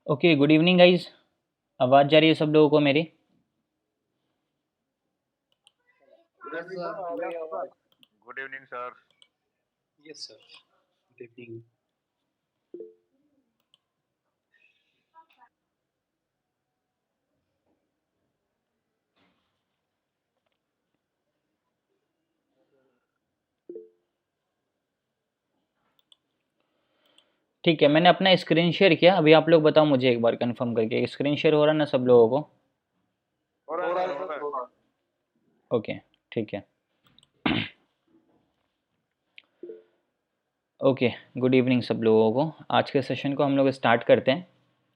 Okay, good evening guys. आवाज़ जा रही है सब लोगों को मेरी? Yes, sir. Very well. Good evening, sir. Yes, sir. Good evening. ठीक है, मैंने अपना स्क्रीन शेयर किया। अभी आप लोग बताओ मुझे एक बार कंफर्म करके, स्क्रीन शेयर हो रहा है ना सब लोगों को? हो रहा है, सर, हो रहा है। ओके, ठीक है। ओके, गुड इवनिंग सब लोगों को। आज के सेशन को हम लोग स्टार्ट करते हैं।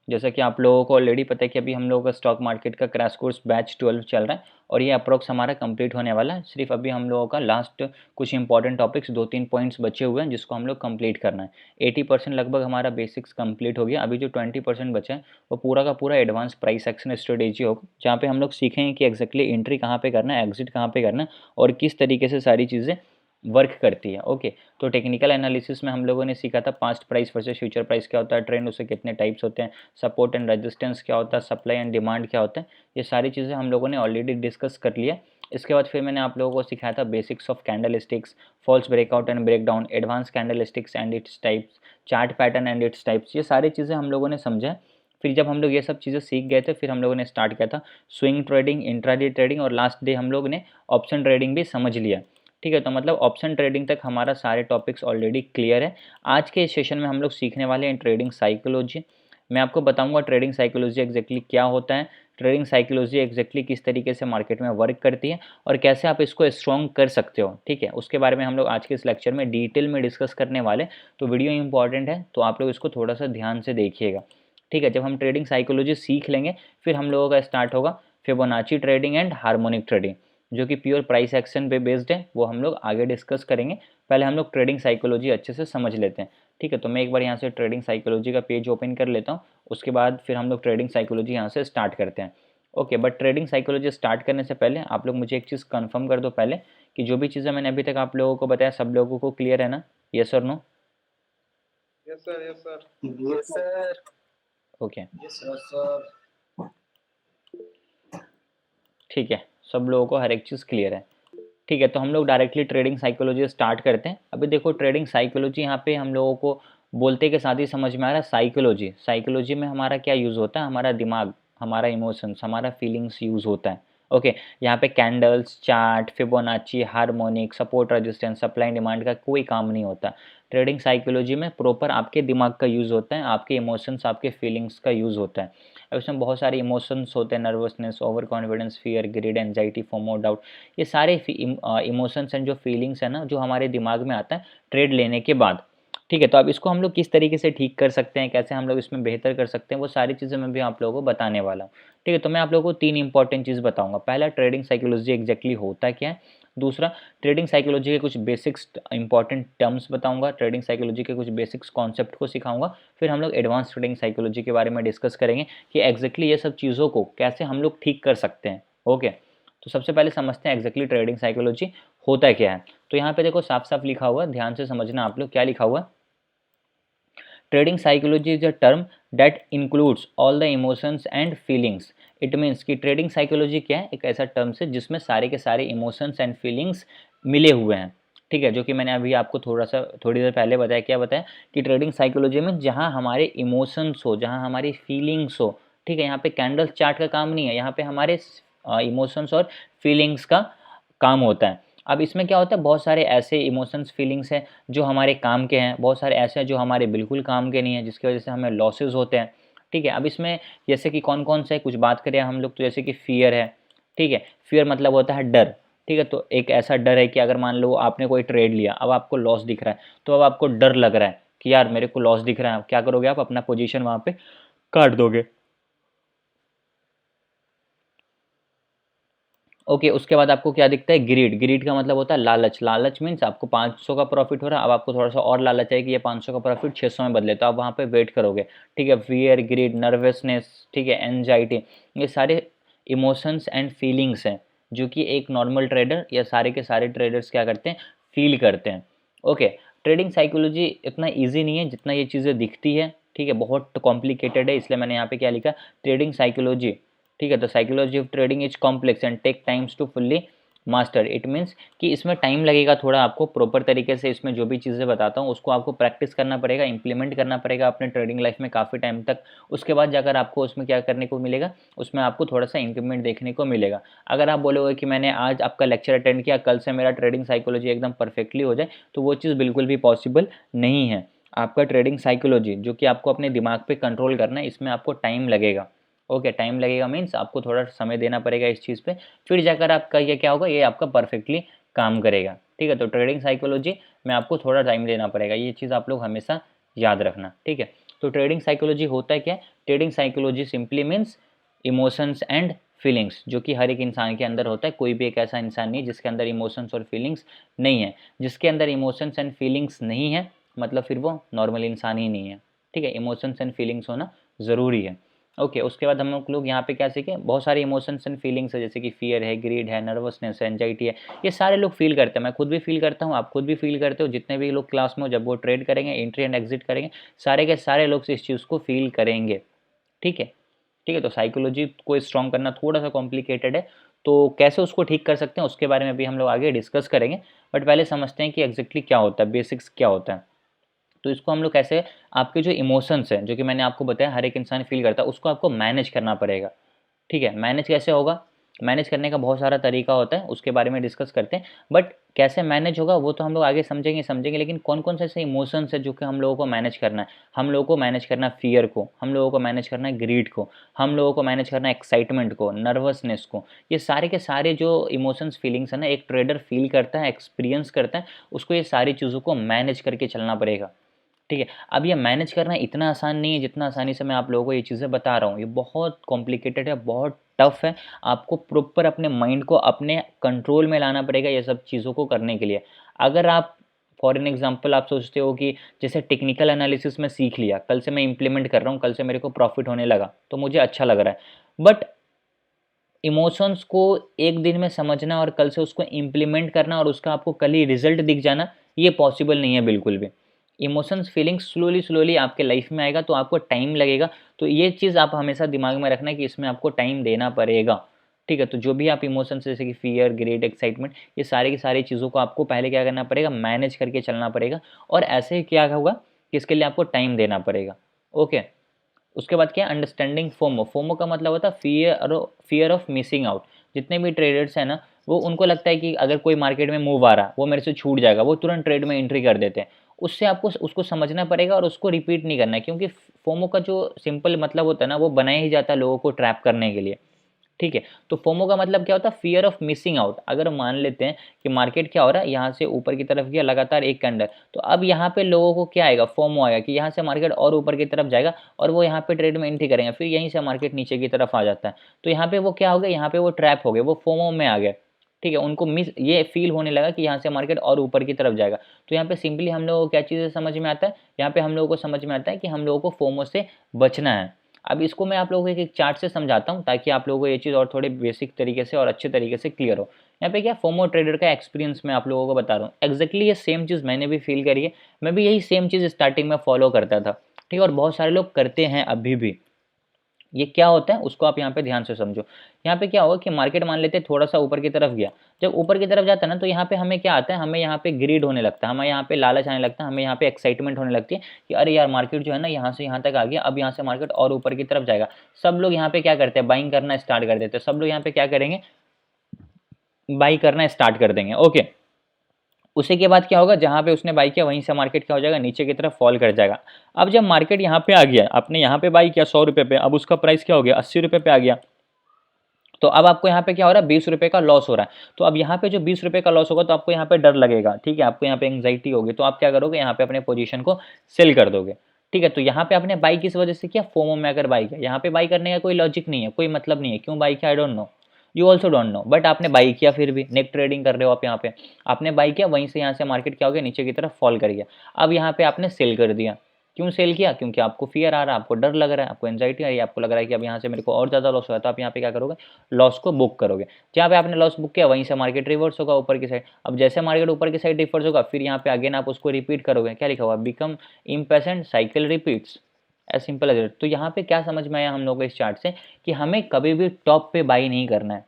जैसा कि आप लोगों को ऑलरेडी पता है कि अभी हम लोगों का स्टॉक मार्केट का क्रैश कोर्स बैच 12 चल रहा है और ये अप्रोक्स हमारा कंप्लीट होने वाला है। सिर्फ अभी हम लोगों का लास्ट कुछ इंपॉर्टेंट टॉपिक्स 2-3 पॉइंट्स बचे हुए हैं जिसको हम लोग कंप्लीट करना है। 80% लगभग हमारा बेसिक्स कंप्लीट हो गया। अभी जो 20% बचा है वो पूरा का पूरा एडवांस प्राइस एक्शन स्ट्रेटेजी होगा, जहाँ पे हम लोग सीखेंगे कि एक्जैक्टली एंट्री कहाँ पे करना है, एग्जिट कहाँ पे करना है और किस तरीके से सारी चीज़ें वर्क करती है। ओके, तो टेक्निकल एनालिसिस में हम लोगों ने सीखा था past price versus future price क्या होता है, ट्रेंड उसके कितने टाइप्स होते हैं, सपोर्ट एंड रेजिस्टेंस क्या होता है, सप्लाई एंड डिमांड क्या होता है। ये सारी चीज़ें हम लोगों ने ऑलरेडी डिस्कस कर लिया। इसके बाद फिर मैंने आप लोगों को सिखाया था basics of candle sticks, false breakout and breakdown, advance candle sticks and its types, chart pattern and its types. ये सारी चीज़ें हम लोगों ने समझा। फिर जब हम लोग ये सब चीज़ें सीख गए थे फिर हम लोगों ने स्टार्ट किया था स्विंग ट्रेडिंग, इंट्राडे ट्रेडिंग और लास्ट डे हम लोग ने ऑप्शन ट्रेडिंग भी समझ लिया। ठीक है, तो मतलब ऑप्शन ट्रेडिंग तक हमारा सारे टॉपिक्स ऑलरेडी क्लियर है। आज के सेशन में हम लोग सीखने वाले हैं ट्रेडिंग साइकोलॉजी। मैं आपको बताऊंगा ट्रेडिंग साइकोलॉजी एग्जैक्टली क्या होता है, ट्रेडिंग साइकोलॉजी एग्जैक्टली किस तरीके से मार्केट में वर्क करती है और कैसे आप इसको स्ट्रॉन्ग कर सकते हो। ठीक है, उसके बारे में हम लोग आज के इस लेक्चर में डिटेल में डिस्कस करने वाले। तो वीडियो इंपॉर्टेंट है तो आप लोग इसको थोड़ा सा ध्यान से देखिएगा। ठीक है, जब हम ट्रेडिंग साइकोलॉजी सीख लेंगे फिर हम लोगों का स्टार्ट होगा Fibonacci trading and harmonic trading, जो कि प्योर प्राइस एक्शन पे बेस्ड है। वो हम लोग आगे डिस्कस करेंगे। पहले हम लोग ट्रेडिंग साइकोलॉजी अच्छे से समझ लेते हैं। ठीक है, तो मैं एक बार यहाँ से ट्रेडिंग साइकोलॉजी का पेज ओपन कर लेता हूँ। उसके बाद फिर हम लोग ट्रेडिंग साइकोलॉजी यहाँ से स्टार्ट करते हैं। Okay, but trading psychology start करने से पहले आप लोग मुझे एक चीज़ कंफर्म कर दो पहले कि जो भी चीज़ें मैंने अभी तक आप लोगों को बताया सब लोगों को क्लियर है ना? यस और no? Yes, sir. Yes, sir. Yes, sir. Okay, Yes, sir. ठीक है, सब लोगों को हर एक चीज़ क्लियर है। ठीक है, तो हम लोग डायरेक्टली ट्रेडिंग साइकोलॉजी स्टार्ट करते हैं। अभी देखो ट्रेडिंग साइकोलॉजी यहाँ पे हम लोगों को बोलते के साथ ही समझ में आ रहा है साइकोलॉजी। साइकोलॉजी में हमारा क्या यूज़ होता है, हमारा दिमाग, हमारा इमोशंस, हमारा फीलिंग्स यूज़ होता है। ओके, यहाँ पे candles, chart, Fibonacci, harmonic, support, resistance, supply and demand का कोई काम नहीं होता। ट्रेडिंग साइकोलॉजी में प्रॉपर आपके दिमाग का यूज़ होता है, आपके इमोशंस, आपके फीलिंग्स का यूज़ होता है। अब इसमें बहुत सारे इमोशंस होते हैं, nervousness, over confidence, fear, greed, anxiety, FOMO, doubt. ये सारे इमोशंस एंड जो फीलिंग्स है ना जो हमारे दिमाग में आता है ट्रेड लेने के बाद। ठीक है, तो अब इसको हम लोग किस तरीके से ठीक कर सकते हैं, कैसे हम लोग इसमें बेहतर कर सकते हैं, वो सारी चीज़ें मैं भी आप लोगों को बताने वाला हूँ। ठीक है, तो मैं आप लोगों को 3 इंपॉर्टेंट चीज़ बताऊंगा। पहला, ट्रेडिंग साइकोलॉजी एग्जैक्टली होता क्या है। दूसरा, ट्रेडिंग साइकोलॉजी के कुछ बेसिक्स इंपॉर्टेंट टर्म्स बताऊंगा, ट्रेडिंग साइकोलॉजी के कुछ बेसिक्स कॉन्सेप्ट को सिखाऊंगा। फिर हम लोग एडवांस ट्रेडिंग साइकोलॉजी के बारे में डिस्कस करेंगे कि एग्जैक्टली ये सब चीज़ों को कैसे हम लोग ठीक कर सकते हैं। ओके, तो सबसे पहले समझते हैं एग्जैक्टली ट्रेडिंग साइकोलॉजी होता क्या है। तो यहाँ पे देखो साफ साफ लिखा हुआ है, ध्यान से समझना आप लोग क्या लिखा हुआ है। Trading psychology is a term that includes all the emotions and feelings. It means कि ट्रेडिंग साइकोलॉजी क्या है, एक ऐसा टर्म है जिसमें सारे के सारे इमोशंस एंड फीलिंग्स मिले हुए हैं। ठीक है, जो कि मैंने अभी आपको थोड़ी देर पहले बताया। क्या बताया कि ट्रेडिंग साइकोलॉजी में जहाँ हमारे इमोशंस हो, जहाँ हमारी फीलिंग्स हो। ठीक है, यहाँ पे कैंडल चार्ट का काम नहीं है, यहाँ पे हमारे इमोशंस और फीलिंग्स का काम होता है। अब इसमें क्या होता है, बहुत सारे ऐसे इमोशंस फीलिंग्स हैं जो हमारे काम के हैं, बहुत सारे ऐसे हैं जो हमारे बिल्कुल काम के नहीं हैं जिसकी वजह से हमें लॉसेस होते हैं। ठीक है, अब इसमें जैसे कि कौन कौन से कुछ बात करें हम लोग, तो जैसे कि फियर है। ठीक है, फियर मतलब होता है डर। ठीक है, तो एक ऐसा डर है कि अगर मान लो आपने कोई ट्रेड लिया, अब आपको लॉस दिख रहा है, तो अब आपको डर लग रहा है कि यार मेरे को लॉस दिख रहा है। क्या करोगे आप, अपना पोजीशन वहाँ पे काट दोगे। ओके, उसके बाद आपको क्या दिखता है, ग्रीड। ग्रीड का मतलब होता है लालच। लालच मीन्स आपको 500 का प्रॉफिट हो रहा है, अब आपको थोड़ा सा और लालच है कि ये 500 का प्रॉफिट 600 में बदले, तो आप वहाँ पे वेट करोगे। ठीक है, फियर, ग्रीड, नर्वसनेस, ठीक है, एनजाइटी, ये सारे इमोशंस एंड फीलिंग्स हैं जो कि एक नॉर्मल ट्रेडर या सारे के सारे ट्रेडर्स क्या करते हैं, फील करते हैं। ओके, ट्रेडिंग साइकोलॉजी इतना ईजी नहीं है जितना ये चीज़ें दिखती है। ठीक है, बहुत कॉम्प्लिकेटेड है, इसलिए मैंने यहाँ पे क्या लिखा, ट्रेडिंग साइकोलॉजी। ठीक है, तो psychology of trading is complex and take times to fully master. It means कि इसमें टाइम लगेगा थोड़ा, आपको प्रॉपर तरीके से इसमें जो भी चीज़ें बताता हूँ उसको आपको प्रैक्टिस करना पड़ेगा, इंप्लीमेंट करना पड़ेगा अपने ट्रेडिंग लाइफ में काफ़ी टाइम तक। उसके बाद जाकर आपको उसमें क्या करने को मिलेगा, उसमें आपको थोड़ा सा इंक्रीमेंट देखने को मिलेगा। अगर आप बोलोगे कि मैंने आज आपका लेक्चर अटेंड किया, कल से मेरा ट्रेडिंग साइकोलॉजी एकदम परफेक्टली हो जाए, तो वो चीज़ बिल्कुल भी पॉसिबल नहीं है। आपका ट्रेडिंग साइकोलॉजी जो कि आपको अपने दिमाग पे कंट्रोल करना है, इसमें आपको टाइम लगेगा। ओके, टाइम लगेगा मीन्स आपको थोड़ा समय देना पड़ेगा इस चीज़ पे, फिर जाकर आपका ये क्या होगा, ये आपका परफेक्टली काम करेगा। ठीक है, तो ट्रेडिंग साइकोलॉजी में आपको थोड़ा टाइम देना पड़ेगा, ये चीज़ आप लोग हमेशा याद रखना। ठीक है, तो ट्रेडिंग साइकोलॉजी होता है क्या, trading psychology simply means emotions and feelings, जो कि हर एक इंसान के अंदर होता है। कोई भी एक ऐसा इंसान नहीं जिसके अंदर इमोशंस और फीलिंग्स नहीं है। जिसके अंदर इमोशंस एंड फीलिंग्स नहीं है मतलब फिर वो नॉर्मल इंसान ही नहीं है। ठीक है, इमोशंस एंड फीलिंग्स होना ज़रूरी है। ओके, उसके बाद हम लोग यहाँ पे क्या सीखे, बहुत सारे इमोशंस एंड फीलिंग्स है, जैसे कि फियर है, ग्रीड है, नर्वसनेस है, एंजाइटी है। ये सारे लोग फील करते हैं, मैं खुद भी फील करता हूँ, आप खुद भी फील करते हो। जितने भी लोग क्लास में हो, जब वो ट्रेड करेंगे, एंट्री एंड एग्जिट करेंगे, सारे के सारे लोग इस चीज़ को फील करेंगे। ठीक है, ठीक है, तो साइकोलॉजी को स्ट्रॉन्ग करना थोड़ा सा कॉम्प्लिकेटेड है, तो कैसे उसको ठीक कर सकते हैं उसके बारे में भी हम लोग आगे डिस्कस करेंगे। बट पहले समझते हैं कि एग्जैक्टली क्या होता है, बेसिक्स क्या होता है। तो इसको हम लोग कैसे, आपके जो इमोशंस हैं, जो कि मैंने आपको बताया हर एक इंसान फील करता है, उसको आपको मैनेज करना पड़ेगा। ठीक है, मैनेज कैसे होगा, मैनेज करने का बहुत सारा तरीका होता है, उसके बारे में डिस्कस करते हैं। बट कैसे मैनेज होगा वो तो हम लोग आगे समझेंगे, लेकिन कौन कौन से ऐसे इमोशंस है जो कि हम लोगों को मैनेज करना है। हम लोगों को मैनेज करना है फियर को, हम लोगों को मैनेज करना है ग्रीड को, हम लोगों को मैनेज करना है एक्साइटमेंट को, नर्वसनेस को। ये सारे के सारे जो इमोशंस फीलिंग्स है ना, एक ट्रेडर फील करता है, एक्सपीरियंस करता है, उसको ये सारी चीज़ों को मैनेज करके चलना पड़ेगा। ठीक है, अब ये मैनेज करना इतना आसान नहीं है जितना आसानी से मैं आप लोगों को ये चीज़ें बता रहा हूँ। ये बहुत कॉम्प्लिकेटेड है, बहुत टफ है। आपको प्रॉपर अपने माइंड को अपने कंट्रोल में लाना पड़ेगा ये सब चीज़ों को करने के लिए। अगर आप फॉर एन एग्जांपल आप सोचते हो कि जैसे टेक्निकल एनालिसिस में सीख लिया, कल से मैं इंप्लीमेंट कर रहा हूँ, कल से मेरे को प्रॉफिट होने लगा तो मुझे अच्छा लग रहा है। बट इमोशंस को एक दिन में समझना और कल से उसको इम्प्लीमेंट करना और उसका आपको कल ही रिजल्ट दिख जाना, ये पॉसिबल नहीं है बिल्कुल भी। इमोशंस फीलिंग्स स्लोली स्लोली आपके लाइफ में आएगा, तो आपको टाइम लगेगा। तो ये चीज़ आप हमेशा दिमाग में रखना कि इसमें आपको टाइम देना पड़ेगा। ठीक है, तो जो भी आप इमोशंस जैसे कि फियर, ग्रेड, एक्साइटमेंट, ये सारी की सारी चीज़ों को आपको पहले क्या करना पड़ेगा, मैनेज करके चलना पड़ेगा। और ऐसे ही क्या होगा कि इसके लिए आपको टाइम देना पड़ेगा। ओके, उसके बाद क्या, अंडरस्टैंडिंग फोमो। फोमो का मतलब होता है फियर ऑफ मिसिंग आउट। जितने भी ट्रेडर्स हैं ना, वो उनको लगता है कि अगर कोई मार्केट में मूव आ रहा वो मेरे से छूट जाएगा, वो तुरंत ट्रेड में एंट्री कर देते हैं। उससे आपको उसको समझना पड़ेगा और उसको रिपीट नहीं करना है, क्योंकि फोमो का जो सिंपल मतलब होता है ना, वो बनाया ही जाता है लोगों को ट्रैप करने के लिए। ठीक है, तो फोमो का मतलब क्या होता है, फियर ऑफ मिसिंग आउट। अगर मान लेते हैं कि मार्केट क्या हो रहा है, यहाँ से ऊपर की तरफ गया लगातार एक कैंडल, तो अब यहाँ पे लोगों को क्या आएगा, फोमो आएगा कि यहाँ से मार्केट और ऊपर की तरफ जाएगा और वो यहाँ पे ट्रेड में एंट्री करेंगे, फिर यहीं से मार्केट नीचे की तरफ आ जाता है। तो यहाँ पे वो क्या हो गया, यहाँ पे वो ट्रैप हो गए, वो फोमो में आ गए। ठीक है, उनको मिस ये फील होने लगा कि यहाँ से मार्केट और ऊपर की तरफ जाएगा। तो यहाँ पे सिंपली हम लोगों को क्या चीज़ें समझ में आता है, यहाँ पे हम लोगों को समझ में आता है कि हम लोगों को फोमो से बचना है। अब इसको मैं आप लोगों को एक चार्ट से समझाता हूँ ताकि आप लोगों को ये चीज़ और थोड़े बेसिक तरीके से और अच्छे तरीके से क्लियर हो। यहाँ पे क्या, फोमो ट्रेडर का एक्सपीरियंस मैं आप लोगों को बता रहा हूँ। एग्जैक्टली ये सेम चीज़ मैंने भी फील करी है, मैं भी यही सेम चीज़ स्टार्टिंग में फॉलो करता था। ठीक है, और बहुत सारे लोग करते हैं अभी भी। ये क्या होता है उसको आप यहाँ पे ध्यान से समझो। यहाँ पे क्या होगा कि मार्केट मान लेते हैं थोड़ा सा ऊपर की तरफ गया, जब ऊपर की तरफ जाता है ना, तो यहाँ पे हमें क्या आता है, हमें यहाँ पे ग्रीड होने लगता है, हमें यहाँ पे लालच आने लगता है, हमें यहाँ पे एक्साइटमेंट होने लगती है कि अरे यार मार्केट जो है ना यहाँ से यहाँ तक आ गया, अब यहाँ से मार्केट और ऊपर की तरफ जाएगा। सब लोग यहाँ पे क्या करते हैं, बाइंग करना स्टार्ट कर देते हैं। सब लोग यहाँ पे क्या करेंगे, बाई करना स्टार्ट कर देंगे। ओके, उसी के बाद क्या होगा, जहाँ पे उसने बाई किया वहीं से मार्केट क्या हो जाएगा, नीचे की तरफ फॉल कर जाएगा। अब जब मार्केट यहाँ पे आ गया, आपने यहाँ पे बाई किया 100 रुपये पे, अब उसका प्राइस क्या हो गया, 80 रुपये पे आ गया। तो अब आपको यहाँ पे क्या हो रहा है, 20 रुपये का लॉस हो रहा है। तो अब यहाँ पे जो 20 रुपये का लॉस होगा तो आपको यहाँ पे डर लगेगा। ठीक है, आपको यहाँ पे एंग्जाइटी होगी, तो आप क्या करोगे, यहाँ पे अपने पोजीशन को सेल कर दोगे। ठीक है, तो यहाँ पे आपने बाई किस वजह से किया, फोमो में अगर बाई किया। यहाँ पे बाई करने का कोई लॉजिक नहीं है, कोई मतलब नहीं है, क्यों बाई किया आई don't no, you also don't know, but आपने बाई किया, फिर भी नेक ट्रेडिंग कर रहे हो आप। यहाँ पे आपने बाई किया, वहीं से यहाँ से मार्केट क्या हो गया, नीचे की तरफ फॉल कर गया। अब यहाँ पे आपने सेल कर दिया। क्यों सेल किया, क्योंकि आपको फियर आ रहा है, आपको डर लग रहा है, आपको एंजाइटी आ रही है, आपको लग रहा है कि अब यहाँ से मेरे को और ज़्यादा लॉस हो रहा है। तो आप यहाँ पे क्या करोगे, लॉस को बुक करोगे। जहाँ पे आपने लॉस बुक किया वहीं से मार्केट रिवर्स होगा ऊपर की साइड। अब जैसे मार्केट ऊपर की साइड रिवर्स होगा, फिर यहाँ पे अगेन आप उसको रिपीट करोगे। क्या लिखा हुआ, become impatient, cycle repeats. As simple as. तो यहाँ पे क्या समझ में आया हम लोग को इस चार्ट से कि हमें कभी भी टॉप पे बाई नहीं करना है।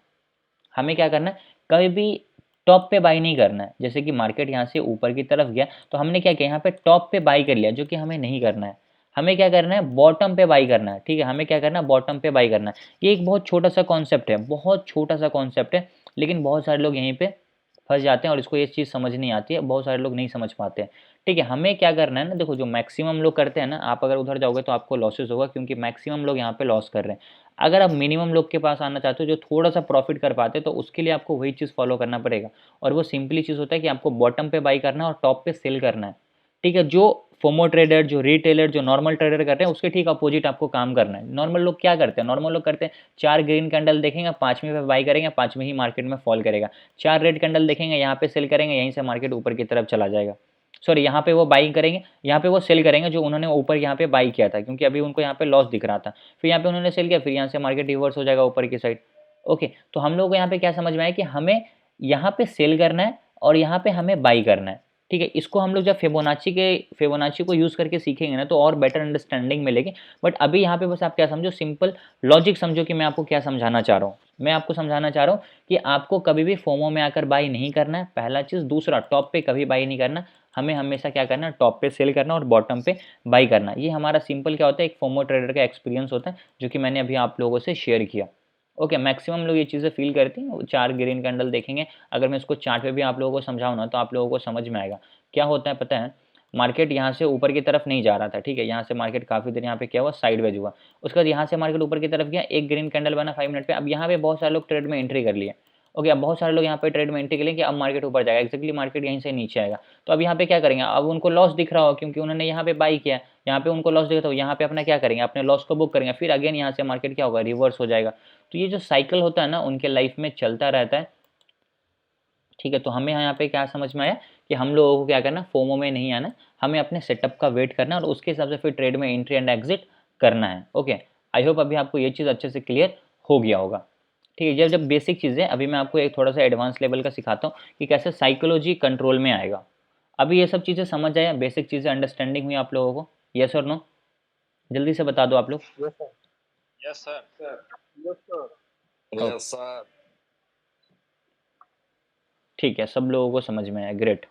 हमें क्या करना है, कभी भी टॉप पे बाई नहीं करना है। जैसे कि मार्केट यहाँ से ऊपर की तरफ गया तो हमने क्या किया, यहाँ पे टॉप पे बाई कर लिया, जो कि हमें नहीं करना है। हमें क्या करना है, बॉटम पे बाई करना है। ठीक है, हमें क्या करना है, बॉटम पे बाई करना है। ये एक बहुत छोटा सा कॉन्सेप्ट है, बहुत छोटा सा कॉन्सेप्ट है, लेकिन बहुत सारे लोग यहीं पे फंस जाते हैं और इसको ये चीज़ समझ नहीं आती है, बहुत सारे लोग नहीं समझ पाते हैं। ठीक है, हमें क्या करना है ना, देखो जो मैक्सिमम लोग करते हैं ना, आप अगर उधर जाओगे तो आपको लॉसेस होगा, क्योंकि मैक्सिमम लोग यहाँ पे लॉस कर रहे हैं। अगर आप मिनिमम लोग के पास आना चाहते हो जो थोड़ा सा प्रॉफिट कर पाते हैं, तो उसके लिए आपको वही चीज़ फॉलो करना पड़ेगा। और वो सिंपली चीज़ होता है कि आपको बॉटम पे बाई करना है और टॉप पे सेल करना है। ठीक है, जो फोमो ट्रेडर, जो रिटेलर, जो नॉर्मल ट्रेडर कर रहे हैं, उसके ठीक अपोजिट आपको काम करना है। नॉर्मल लोग क्या करते हैं, नॉर्मल लोग करते हैं 4 ग्रीन कैंडल देखेंगे, 5वें पे बाई करेंगे, 5वें ही मार्केट में फॉल करेगा। 4 रेड कैंडल देखेंगे, यहाँ पे सेल करेंगे, यहीं से मार्केट ऊपर की तरफ चला जाएगा। सॉरी, यहाँ पे वो बाई करेंगे, यहाँ पे वो सेल करेंगे जो उन्होंने ऊपर यहाँ पे बाई किया था, क्योंकि अभी उनको यहाँ पे लॉस दिख रहा था। फिर यहाँ पे उन्होंने सेल किया, फिर यहाँ से मार्केट रिवर्स हो जाएगा ऊपर की साइड। ओके, तो हम लोग को यहाँ पे क्या समझ में आया कि हमें यहाँ पे सेल करना है और यहाँ पे हमें बाई करना है। ठीक है, इसको हम लोग जब फिबोनाची को यूज़ करके सीखेंगे ना, तो और बेटर अंडरस्टैंडिंग मिलेगी। बट अभी यहाँ पे बस आप क्या समझो, सिंपल लॉजिक समझो कि मैं आपको क्या समझाना चाह रहा हूँ। मैं आपको समझाना चाह रहा हूँ कि आपको कभी भी फोमो में आकर बाई नहीं करना है, पहला चीज़। दूसरा, टॉप पे कभी बाई नहीं करना, हमें हमेशा क्या करना है, टॉप पे सेल करना और बॉटम पे बाई करना। ये हमारा सिंपल क्या होता है, एक फोमो ट्रेडर का एक्सपीरियंस होता है, जो कि मैंने अभी आप लोगों से शेयर किया। ओके, मैक्सिमम लोग ये चीज़ें फील करती हैं। 4 ग्रीन कैंडल देखेंगे, अगर मैं इसको चार्ट पे भी आप लोगों को समझाऊँ ना, तो आप लोगों को समझ में आएगा। क्या होता है पता है, मार्केट यहाँ से ऊपर की तरफ नहीं जा रहा था। ठीक है, यहाँ से मार्केट काफ़ी देर यहाँ पे क्या हुआ, साइडवेज हुआ। उसके बाद यहाँ से मार्केट ऊपर की तरफ गया, एक ग्रीन कैंडल बना 5 मिनट पे। अब यहाँ पे बहुत सारे लोग ट्रेड में एंट्री कर लिए। ओके, अब बहुत सारे लोग यहाँ पे ट्रेड में एंट्री कर लिए कि अब मार्केट ऊपर जाएगा, एक्जैक्टली मार्केट यहीं से नीचे आएगा। तो अब यहाँ पे क्या करेंगे, अब उनको लॉस दिख रहा हो, क्योंकि उन्होंने यहाँ पे बाई किया, यहाँ पे उनको लॉस दिख रहा हो, यहाँ पे अपना क्या करेंगे, अपने लॉस को बुक करेंगे, फिर अगेन यहाँ से मार्केट क्या होगा, रिवर्स हो जाएगा। तो ये जो साइकिल होता है ना, उनके लाइफ में चलता रहता है। ठीक है, तो हमें यहाँ पे क्या समझ में आया कि हम लोगों को क्या करना, फोमो में नहीं आना, हमें अपने सेटअप का वेट करना और उसके हिसाब से फिर ट्रेड में एंट्री एंड एग्जिट करना है। ओके, आई होप अभी आपको ये चीज़ अच्छे से क्लियर हो गया होगा। ठीक है, जब बेसिक चीज़ें, अभी मैं आपको एक थोड़ा सा एडवांस लेवल का सिखाता हूँ कि कैसे साइकोलॉजी कंट्रोल में आएगा। अभी ये सब चीज़ें समझ आया, बेसिक चीज़ें अंडरस्टैंडिंग हुई आप लोगों को, यस और नो? जल्दी से बता दो आप लोग। Yes, sir. Yes, sir. Yes, sir. ठीक है, सब लोगों को समझ में आया, ग्रेट।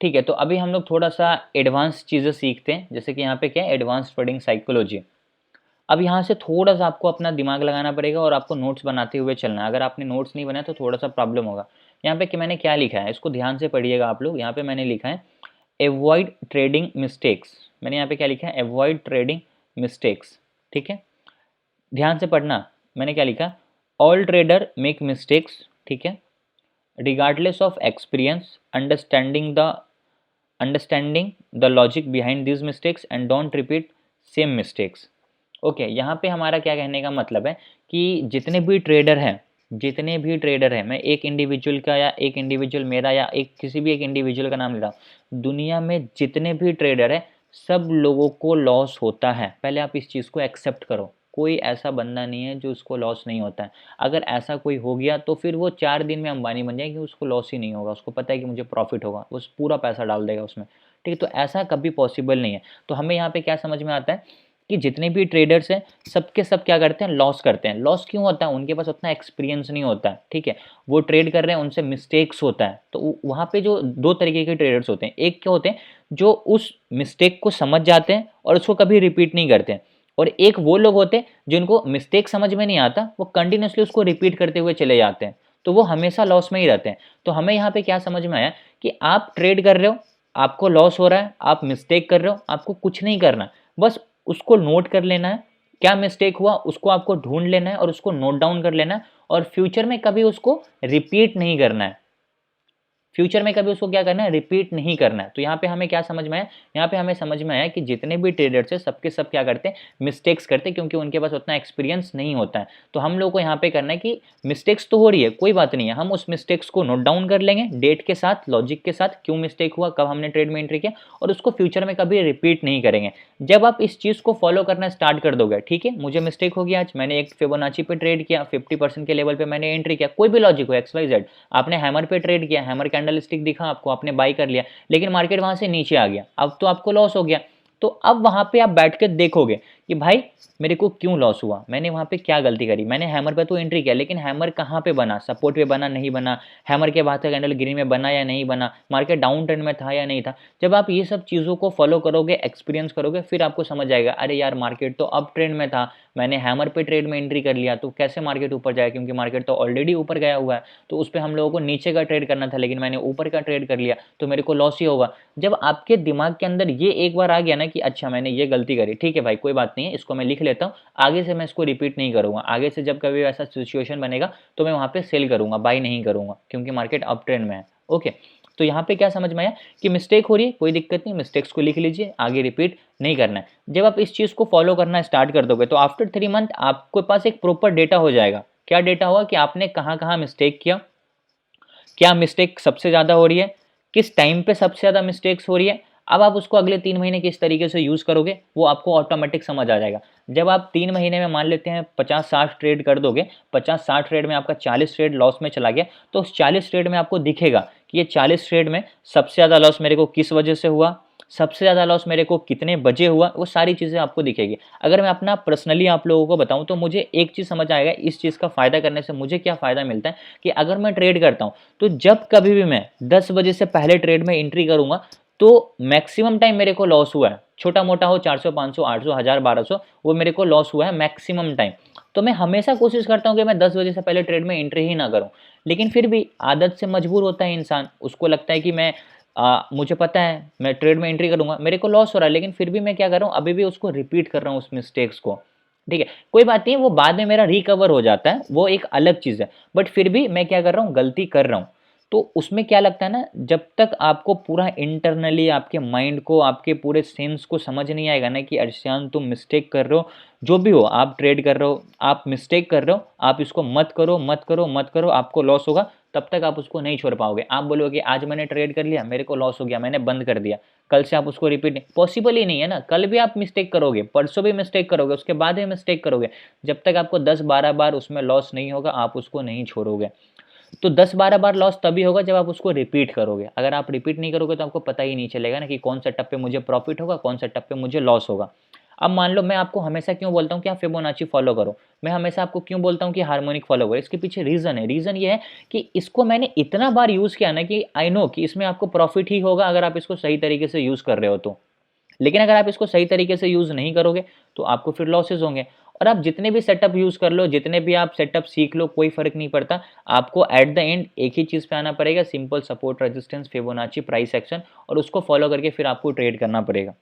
ठीक है, तो अभी हम लोग थोड़ा सा एडवांस चीज़ें सीखते हैं, जैसे कि यहाँ पे क्या है, एडवांस ट्रेडिंग साइकोलॉजी। अब यहाँ से थोड़ा सा आपको अपना दिमाग लगाना पड़ेगा और आपको नोट्स बनाते हुए चलना है। अगर आपने नोट्स नहीं बनाया तो थोड़ा सा प्रॉब्लम होगा। यहाँ पे कि मैंने क्या लिखा है, इसको ध्यान से पढ़िएगा आप लोग। यहाँ पे मैंने लिखा है एवॉइड ट्रेडिंग मिस्टेक्स। मैंने यहाँ पे क्या लिखा है, एवॉइड ट्रेडिंग मिस्टेक्स। ठीक है, ध्यान से पढ़ना। मैंने क्या लिखा, ऑल ट्रेडर मेक मिस्टेक्स। ठीक है, regardless of experience, understanding the logic behind these mistakes and don't repeat same mistakes. Okay, यहाँ पे हमारा क्या कहने का मतलब है कि जितने भी ट्रेडर हैं, मैं एक इंडिविजुअल का या एक इंडिविजुअल मेरा या एक किसी भी एक इंडिविजुअल का नाम ले रहा हूँ, दुनिया में जितने भी ट्रेडर हैं, सब लोगों को लॉस होता है। पहले आप इस चीज़ को एक्सेप्ट करो, कोई ऐसा बंदा नहीं है जो उसको लॉस नहीं होता है। अगर ऐसा कोई हो गया तो फिर वो 4 दिन में अंबानी बन जाएगी, उसको लॉस ही नहीं होगा, उसको पता है कि मुझे प्रॉफिट होगा, वो पूरा पैसा डाल देगा उसमें। ठीक है, तो ऐसा कभी पॉसिबल नहीं है। तो हमें यहाँ पे क्या समझ में आता है कि जितने भी ट्रेडर्स हैं, सबके सब क्या करते हैं, लॉस करते हैं। लॉस क्यों होता है, उनके पास उतना एक्सपीरियंस नहीं होता है। ठीक है, वो ट्रेड कर रहे हैं, उनसे मिस्टेक्स होता है। तो वहाँ पे जो 2 तरीके के ट्रेडर्स होते हैं, एक क्या होते हैं जो उस मिस्टेक को समझ जाते हैं और उसको कभी रिपीट नहीं करते हैं, और एक वो लोग होते हैं जिनको मिस्टेक समझ में नहीं आता, वो कंटिन्यूसली उसको रिपीट करते हुए चले जाते हैं, तो वो हमेशा लॉस में ही रहते हैं। तो हमें यहाँ पे क्या समझ में आया कि आप ट्रेड कर रहे हो, आपको लॉस हो रहा है, आप मिस्टेक कर रहे हो, आपको कुछ नहीं करना, बस उसको नोट कर लेना है, क्या मिस्टेक हुआ उसको आपको ढूंढ लेना है और उसको नोट डाउन कर लेना है, और फ्यूचर में कभी उसको रिपीट नहीं करना है। फ्यूचर में कभी उसको क्या करना है, रिपीट नहीं करना है। तो यहाँ पे हमें क्या समझ में आया, यहाँ पे हमें समझ में आया कि जितने भी ट्रेडर्स हैं, सबके सब क्या करते हैं, मिस्टेक्स करते हैं, क्योंकि उनके पास उतना एक्सपीरियंस नहीं होता है। तो हम लोग को यहाँ पे करना है कि मिस्टेक्स तो हो रही है, कोई बात नहीं है, हम उस मिस्टेक्स को नोट डाउन कर लेंगे डेट के साथ, लॉजिक के साथ, क्यों मिस्टेक हुआ, कब हमने ट्रेड में एंट्री किया, और उसको फ्यूचर में कभी रिपीट नहीं करेंगे। जब आप इस चीज़ को फॉलो करना स्टार्ट कर दोगे, ठीक है, मुझे मिस्टेक हो गया आज, मैंने एक फिबोनाची पे ट्रेड किया, 50% के लेवल पे मैंने एंट्री किया, कोई भी लॉजिक हो XYZ, आपने हैमर पे ट्रेड किया, हैमर कैंडल स्टिक दिखा आपको, आपने बाई कर लिया, लेकिन मार्केट वहां से नीचे आ गया, अब तो आपको लॉस हो गया। तो अब वहाँ पे आप बैठ के देखोगे कि भाई मेरे को क्यों लॉस हुआ, मैंने वहाँ पे क्या गलती करी। मैंने हैमर पे तो एंट्री किया, लेकिन हैमर कहाँ पे बना, सपोर्ट पे बना नहीं बना, हैमर के बाद का कैंडल ग्रीन में बना या नहीं बना, मार्केट डाउन ट्रेंड में था या नहीं था। जब आप ये सब चीज़ों को फॉलो करोगे, एक्सपीरियंस करोगे, फिर आपको समझ आएगा अरे यार मार्केट तो अप ट्रेंड में था, मैंने हैमर पे ट्रेड में एंट्री कर लिया तो कैसे मार्केट ऊपर जाए, क्योंकि मार्केट तो ऑलरेडी ऊपर गया हुआ है, तो उस पर हम लोगों को नीचे का ट्रेड करना था, लेकिन मैंने ऊपर का ट्रेड कर लिया तो मेरे को लॉस ही होगा। जब आपके दिमाग के अंदर ये एक बार आ गया ना कि अच्छा मैंने ये गलती करी, ठीक है भाई कोई बात नहीं है, इसको मैं लिख लेता हूँ, आगे से मैं इसको रिपीट नहीं करूँगा, आगे से जब कभी ऐसा सिचुएशन बनेगा तो मैं वहाँ पे सेल करूँगा, बाई नहीं करूँगा, क्योंकि मार्केट अप ट्रेंड में है। ओके, तो यहाँ पे क्या समझ में आया कि मिस्टेक हो रही है, कोई दिक्कत नहीं, मिस्टेक्स को लिख लीजिए, आगे रिपीट नहीं करना है। जब आप इस चीज़ को फॉलो करना स्टार्ट कर दोगे तो आफ्टर 3 मंथ आपके पास एक प्रॉपर डेटा हो जाएगा। क्या डेटा होगा कि आपने कहाँ कहाँ मिस्टेक किया, क्या मिस्टेक सबसे ज़्यादा हो रही है, किस टाइम पे सबसे ज़्यादा मिस्टेक्स हो रही है। अब आप उसको अगले 3 महीने किस तरीके से यूज़ करोगे वो आपको ऑटोमेटिक समझ आ जाएगा। जब आप 3 महीने में मान लेते हैं 50-60 ट्रेड कर दोगे, 50-60 ट्रेड में आपका 40 ट्रेड लॉस में चला गया, तो उस 40 ट्रेड में आपको दिखेगा कि ये 40 ट्रेड में सबसे ज़्यादा लॉस मेरे को किस वजह से हुआ, सबसे ज़्यादा लॉस मेरे को कितने बजे हुआ, वो सारी चीज़ें आपको दिखेगी। अगर मैं अपना पर्सनली आप लोगों को बताऊं तो मुझे एक चीज़ समझ आएगा, इस चीज़ का फ़ायदा करने से मुझे क्या फ़ायदा मिलता है कि अगर मैं ट्रेड करता हूं तो जब कभी भी मैं 10 बजे से पहले ट्रेड में एंट्री करूंगा तो मैक्सिमम टाइम मेरे को लॉस हुआ है, छोटा मोटा हो 400 500 800 1000 1200, वो मेरे को लॉस हुआ है मैक्सिमम टाइम। तो मैं हमेशा कोशिश करता हूं कि मैं 10 बजे से पहले ट्रेड में एंट्री ही ना करूं, लेकिन फिर भी आदत से मजबूर होता है इंसान, उसको लगता है कि मैं मुझे पता है मैं ट्रेड में एंट्री करूंगा, मेरे को लॉस हो रहा है, लेकिन फिर भी मैं क्या कर रहा हूँ, अभी भी उसको रिपीट कर रहा हूँ उस मिस्टेक्स को। ठीक है, कोई बात नहीं, वो बाद में मेरा रिकवर हो जाता है, वो एक अलग चीज़ है, बट फिर भी मैं क्या कर रहा हूँ, गलती कर रहा हूँ। तो उसमें क्या लगता है ना, जब तक आपको पूरा इंटरनली आपके माइंड को, आपके पूरे सेंस को समझ नहीं आएगा ना कि अर्शियान तुम मिस्टेक कर रहे हो, जो भी हो आप ट्रेड कर रहे हो, आप मिस्टेक कर रहे हो, आप इसको मत करो मत करो मत करो, आपको लॉस होगा, तब तक आप उसको नहीं छोड़ पाओगे। आप बोलोगे आज मैंने ट्रेड कर लिया, मेरे को लॉस हो गया, मैंने बंद कर दिया, कल से आप उसको रिपीट नहीं, पॉसिबल ही नहीं है ना, कल भी आप मिस्टेक करोगे, परसों भी मिस्टेक करोगे, उसके बाद भी मिस्टेक करोगे, जब तक आपको 10-12 बार उसमें लॉस नहीं होगा आप उसको नहीं छोड़ोगे। तो 10-12 बार लॉस तभी होगा जब आप उसको रिपीट करोगे। अगर आप रिपीट नहीं करोगे तो आपको पता ही नहीं चलेगा ना कि कौन सेटअप पे मुझे प्रॉफिट होगा, कौन सेटअप पे मुझे लॉस होगा। अब मान लो मैं आपको हमेशा क्यों बोलता हूँ कि आप फिबोनाची फॉलो करो, मैं हमेशा आपको क्यों बोलता हूँ कि हार्मोनिक फॉलो करो, इसके पीछे रीज़न है। रीज़न ये है कि इसको मैंने इतना बार यूज़ किया ना कि आई नो कि इसमें आपको प्रॉफिट ही होगा अगर आप इसको सही तरीके से यूज़ कर रहे हो तो। लेकिन अगर आप इसको सही तरीके से यूज़ नहीं करोगे तो आपको फिर लॉसेज होंगे। और आप जितने भी सेटअप यूज़ कर लो, जितने भी आप सेटअप सीख लो, कोई फ़र्क नहीं पड़ता, आपको एट द एंड एक ही चीज़ पे आना पड़ेगा, simple support resistance Fibonacci price action, और उसको फॉलो करके फिर आपको ट्रेड करना पड़ेगा।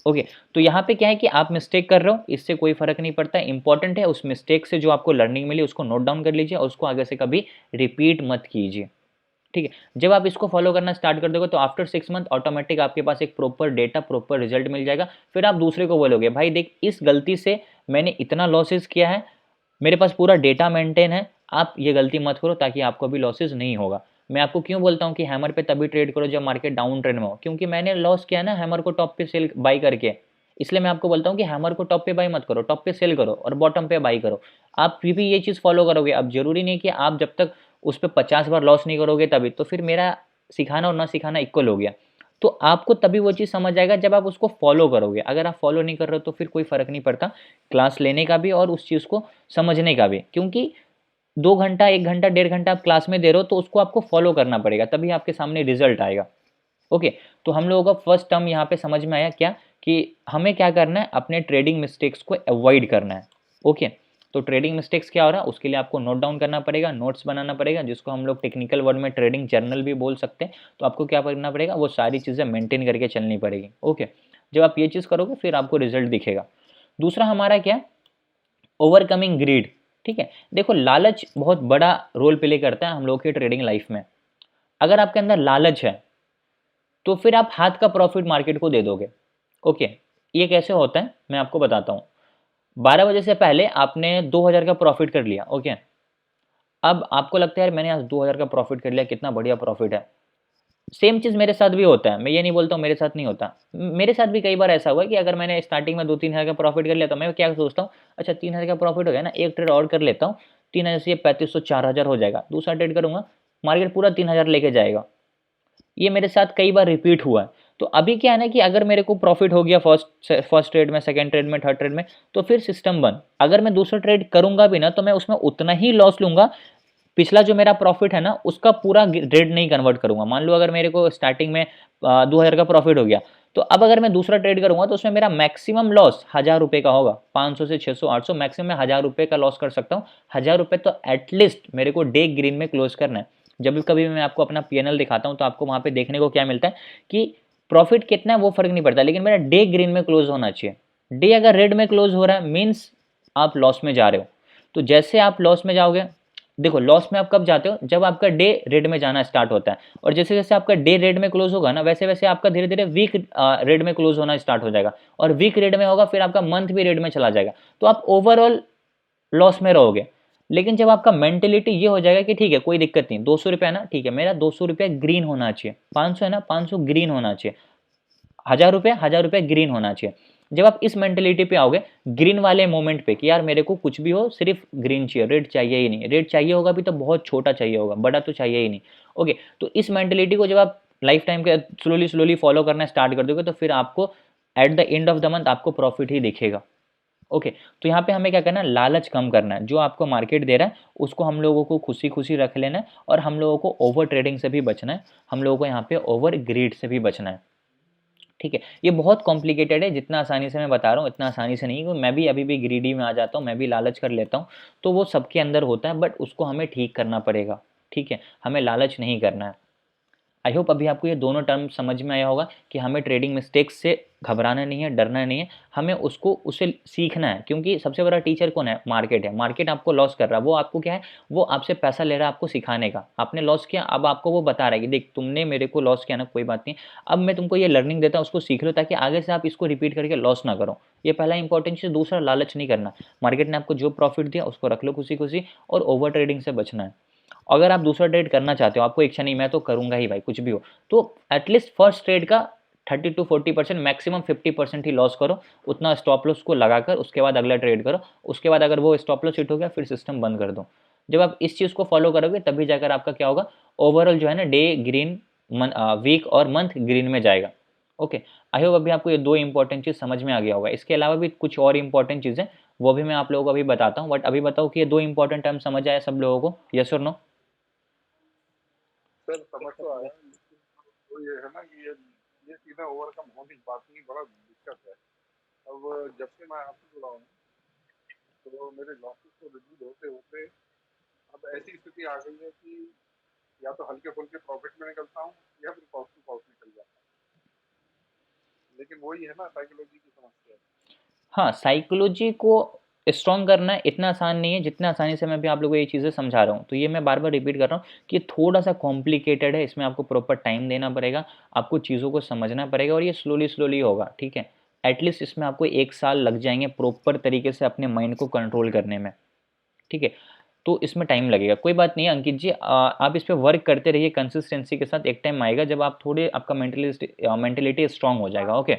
ओके, तो यहाँ पे क्या है कि आप मिस्टेक कर रहे हो, इससे कोई फ़र्क नहीं पड़ता, इंपॉर्टेंट है उस मिस्टेक से जो आपको लर्निंग मिली उसको नोट डाउन कर लीजिए और उसको आगे से कभी रिपीट मत कीजिए। ठीक है, जब आप इसको फॉलो करना स्टार्ट कर दोगे तो आफ्टर 6 मंथ ऑटोमेटिक आपके पास एक प्रॉपर डेटा, प्रॉपर रिजल्ट मिल जाएगा। फिर आप दूसरे को बोलोगे भाई देख इस गलती से मैंने इतना लॉसेस किया है, मेरे पास पूरा डेटा मेंटेन है, आप ये गलती मत करो ताकि आपको भी लॉसेस नहीं होगा। मैं आपको क्यों बोलता हूँ कि हैमर पे तभी ट्रेड करो जब मार्केट डाउन ट्रेंड में हो, क्योंकि मैंने लॉस किया ना हैमर को टॉप पे सेल बाई करके, इसलिए मैं आपको बोलता हूँ कि हैमर को टॉप पे बाई मत करो, टॉप पे सेल करो और बॉटम पे बाई करो। आप फिर भी ये चीज़ फॉलो करोगे। अब जरूरी नहीं कि आप जब तक उस पर 50 बार लॉस नहीं करोगे तभी, तो फिर मेरा सिखाना और ना सिखाना इक्वल हो गया। तो आपको तभी वो चीज़ समझ आएगा जब आप उसको फॉलो करोगे। अगर आप फॉलो नहीं कर रहे हो तो फिर कोई फ़र्क नहीं पड़ता क्लास लेने का भी और उस चीज़ को समझने का भी, क्योंकि 2 घंटा 1 घंटा 1.5 घंटा आप क्लास में दे रहे हो तो उसको आपको फॉलो करना पड़ेगा, तभी आपके सामने रिजल्ट आएगा। ओके, तो हम लोगों का फर्स्ट टर्म यहाँ पे समझ में आया क्या कि हमें क्या करना है, अपने ट्रेडिंग मिस्टेक्स को अवॉइड करना है। ओके, तो ट्रेडिंग मिस्टेक्स क्या हो रहा है उसके लिए आपको नोट डाउन करना पड़ेगा, नोट्स बनाना पड़ेगा, जिसको हम लोग टेक्निकल वर्ड में ट्रेडिंग जर्नल भी बोल सकते हैं। तो आपको क्या करना पड़ेगा, वो सारी चीज़ें मेंटेन करके चलनी पड़ेगी। ओके, जब आप ये चीज़ करोगे फिर आपको रिजल्ट दिखेगा। दूसरा हमारा क्या, ओवरकमिंग ग्रीड। ठीक है, देखो लालच बहुत बड़ा रोल प्ले करता है हम लोग की ट्रेडिंग लाइफ में। अगर आपके अंदर लालच है तो फिर आप हाथ का प्रॉफिट मार्केट को दे दोगे। ओके, ये कैसे होता है मैं आपको बताता हूँ। 12 बजे से पहले आपने 2000 का प्रॉफिट कर लिया। ओके, अब आपको लगता है यार मैंने आज 2000 का प्रॉफिट कर लिया, कितना बढ़िया प्रॉफिट है। सेम चीज़ मेरे साथ भी होता है, मैं ये नहीं बोलता हूँ मेरे साथ नहीं होता, मेरे साथ भी कई बार ऐसा हुआ है कि अगर मैंने स्टार्टिंग में 2-3 हज़ार का प्रॉफिट कर लिया तो मैं क्या सोचता हूँ, अच्छा 3 हज़ार का प्रॉफिट हो गया ना, एक ट्रेड और कर लेता हूँ, 3 हज़ार से ये 3500 4000 हो जाएगा, दूसरा ट्रेड करूँगा मार्केट पूरा 3000 लेके जाएगा। ये मेरे साथ कई बार रिपीट हुआ है। तो अभी क्या है ना कि अगर मेरे को प्रॉफिट हो गया फर्स्ट ट्रेड में, सेकंड ट्रेड में, थर्ड ट्रेड में, तो फिर सिस्टम बंद। अगर मैं दूसरा ट्रेड करूंगा भी ना तो मैं उसमें उतना ही लॉस लूंगा, पिछला जो मेरा प्रॉफिट है ना उसका पूरा ट्रेड नहीं कन्वर्ट करूंगा। मान लो अगर मेरे को स्टार्टिंग में 2000 का प्रॉफिट हो गया, तो अब अगर मैं दूसरा ट्रेड करूंगा तो उसमें मेरा मैक्सिमम लॉस 1000 रुपये का होगा। 500 से 600 800 मैक्सिमम मैं 1000 रुपये का लॉस कर सकता हूँ। 1000 रुपये तो एटलीस्ट मेरे को डे ग्रीन में क्लोज करना है। जब भी कभी मैं आपको अपना पीएनएल दिखाता हूँ तो आपको वहाँ पे देखने को क्या मिलता है कि प्रॉफिट कितना है वो फर्क नहीं पड़ता, लेकिन मेरा डे ग्रीन में क्लोज होना चाहिए। डे अगर रेड में क्लोज हो रहा है मीन्स आप लॉस में जा रहे हो। तो जैसे आप लॉस में जाओगे, देखो लॉस में आप कब जाते हो, जब आपका डे रेड में जाना स्टार्ट होता है, और जैसे जैसे आपका डे रेड में क्लोज होगा ना वैसे वैसे आपका धीरे धीरे वीक रेड में क्लोज होना स्टार्ट हो जाएगा, और वीक रेड में होगा फिर आपका मंथ भी रेड में चला जाएगा, तो आप ओवरऑल लॉस में रहोगे। लेकिन जब आपका मेंटेलिटी ये हो जाएगा कि ठीक है कोई दिक्कत नहीं, 200 रुपये है ना, ठीक है मेरा 200 रुपये ग्रीन होना चाहिए, 500 है ना 500 ग्रीन होना चाहिए, 1000 रुपये ग्रीन होना चाहिए। जब आप इस मेंटेलिटी पे आओगे ग्रीन वाले मोमेंट पे कि यार मेरे को कुछ भी हो सिर्फ ग्रीन चाहिए, रेड चाहिए ही नहीं, रेड चाहिए होगा भी तो बहुत छोटा चाहिए होगा, बड़ा तो चाहिए ही नहीं। ओके, तो इस मेंटेलिटी को जब आप लाइफ टाइम के स्लोली स्लोली फॉलो करना स्टार्ट कर दोगे तो फिर आपको at the end of the month आपको प्रॉफिट ही दिखेगा। ओके, तो यहाँ पे हमें क्या करना है, लालच कम करना है। जो आपको मार्केट दे रहा है उसको हम लोगों को खुशी खुशी रख लेना है, और हम लोगों को ओवर ट्रेडिंग से भी बचना है, हम लोगों को यहाँ पे ओवर ग्रीड से भी बचना है। ठीक है, ये बहुत कॉम्प्लिकेटेड है, जितना आसानी से मैं बता रहा हूँ इतना आसानी से नहीं, क्योंकि मैं भी अभी भी ग्रीडी में आ जाता हूँ, मैं भी लालच कर लेता हूँ। तो वो सबके अंदर होता है, बट उसको हमें ठीक करना पड़ेगा। ठीक है, हमें लालच नहीं करना है। आई होप अभी आपको ये दोनों टर्म समझ में आया होगा कि हमें ट्रेडिंग मिस्टेक्स से घबराना नहीं है, डरना नहीं है, हमें उसे सीखना है। क्योंकि सबसे बड़ा टीचर कौन है, मार्केट है। मार्केट आपको लॉस कर रहा है, वो आपको क्या है, वो आपसे पैसा ले रहा है आपको सिखाने का। आपने लॉस किया, अब आपको वो बता रहा है कि देख तुमने मेरे को लॉस किया ना, कोई बात नहीं, अब मैं तुमको ये लर्निंग देता हूँ, उसको सीख लो ताकि आगे से आप इसको रिपीट करके लॉस ना करो। ये पहला इंपॉर्टेंट चीज़। दूसरा, लालच नहीं करना। मार्केट ने आपको जो प्रॉफिट दिया उसको रख लो खुशी खुशी, और ओवर ट्रेडिंग से बचना है। अगर आप दूसरा ट्रेड करना चाहते हो, आपको इच्छा नहीं मैं तो करूंगा ही भाई कुछ भी हो, तो एटलीस्ट फर्स्ट ट्रेड का 30 to 40%, मैक्सिमम 50% ही लॉस करो। उतना स्टॉप लॉस को लगाकर उसके बाद अगला ट्रेड करो। उसके बाद अगर वो स्टॉप लॉस हिट हो गया फिर सिस्टम बंद कर दो। जब आप इस चीज़ को फॉलो करोगे तभी जाकर आपका क्या होगा, ओवरऑल जो है ना डे ग्रीन, वीक और मंथ ग्रीन में जाएगा। ओके, आई होप अभी आपको ये दो इंपॉर्टेंट चीज़ समझ में आ गया होगा। इसके अलावा भी कुछ और इंपॉर्टेंट चीज़ें वो भी मैं आप लोगों को अभी बताता हूँ, बट अभी बताओ कि ये दो इंपॉर्टेंट टर्म समझ आया सब लोगों को, यस और नो? सर समझ तो आया, लेकिन तो ये है ना कि ये सीधा ओवरकम हो नहीं पाती, बड़ा दिक्कत है। अब जब से मैं आपसे जुड़ा हूँ तो मेरे लॉसेस को रिड्यूस होते होते अब ऐसी स्थिति आ गई है कि या तो हल्के फुल्के प्रॉफिट में निकलता हूँ या फिर कॉस्ट टू कॉस्ट निकल जाता हूँ। लेकिन वही है ना, साइकोलॉजी की समस्या है। हाँ, साइकोलॉजी को स्ट्रॉन्ग करना इतना आसान नहीं है जितना आसानी से मैं भी आप लोगों को ये चीज़ें समझा रहा हूँ। तो ये मैं बार बार रिपीट कर रहा हूँ कि थोड़ा सा कॉम्प्लिकेटेड है, इसमें आपको प्रॉपर टाइम देना पड़ेगा, आपको चीज़ों को समझना पड़ेगा, और ये स्लोली स्लोली होगा। ठीक है, एटलीस्ट इसमें आपको 1 साल लग जाएंगे प्रॉपर तरीके से अपने माइंड को कंट्रोल करने में। ठीक है, तो इसमें टाइम लगेगा, कोई बात नहीं है अंकित जी, आप इस पर वर्क करते रहिए कंसिस्टेंसी के साथ। एक टाइम आएगा जब आप थोड़े आपका मेंटेलिटी स्ट्रांग हो जाएगा। ओके,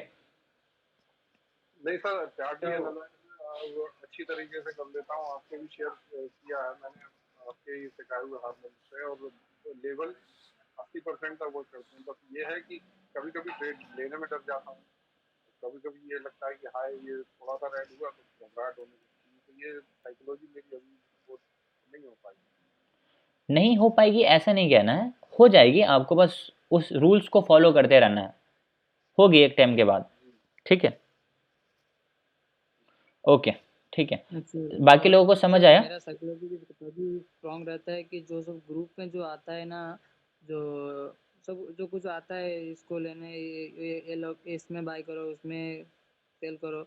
नहीं सर, चार्ट भी एनालाइज अच्छी तरीके से कर लेता हूँ, आपको भी शेयर किया है मैंने आपके ही सिखाए हुए हार्मोन से, और लेवल 80% तक वर्क करते हैं। बस ये है कि कभी कभी ट्रेड लेने में डर जाता हूँ, कभी कभी ये लगता है कि हाय ये थोड़ा सा रेड हुआ तो घबराहट होने लगती है। तो ये साइकोलॉजी मेरी अभी वो नहीं हो पाई। नहीं हो पाएगी ऐसा नहीं कहना है, हो जाएगी, आपको बस उस रूल्स को फॉलो करते रहना है, होगी एक टाइम के बाद। ठीक है, ओके, ठीक है, बाकी लोगों को समझ आया? मेरा साइकोलॉजी भी तभी स्ट्रांग रहता है कि जो सब ग्रुप में जो आता है ना, जो सब जो कुछ आता है इसको लेने, ये लोग इसमें बाय करो उसमें सेल करो,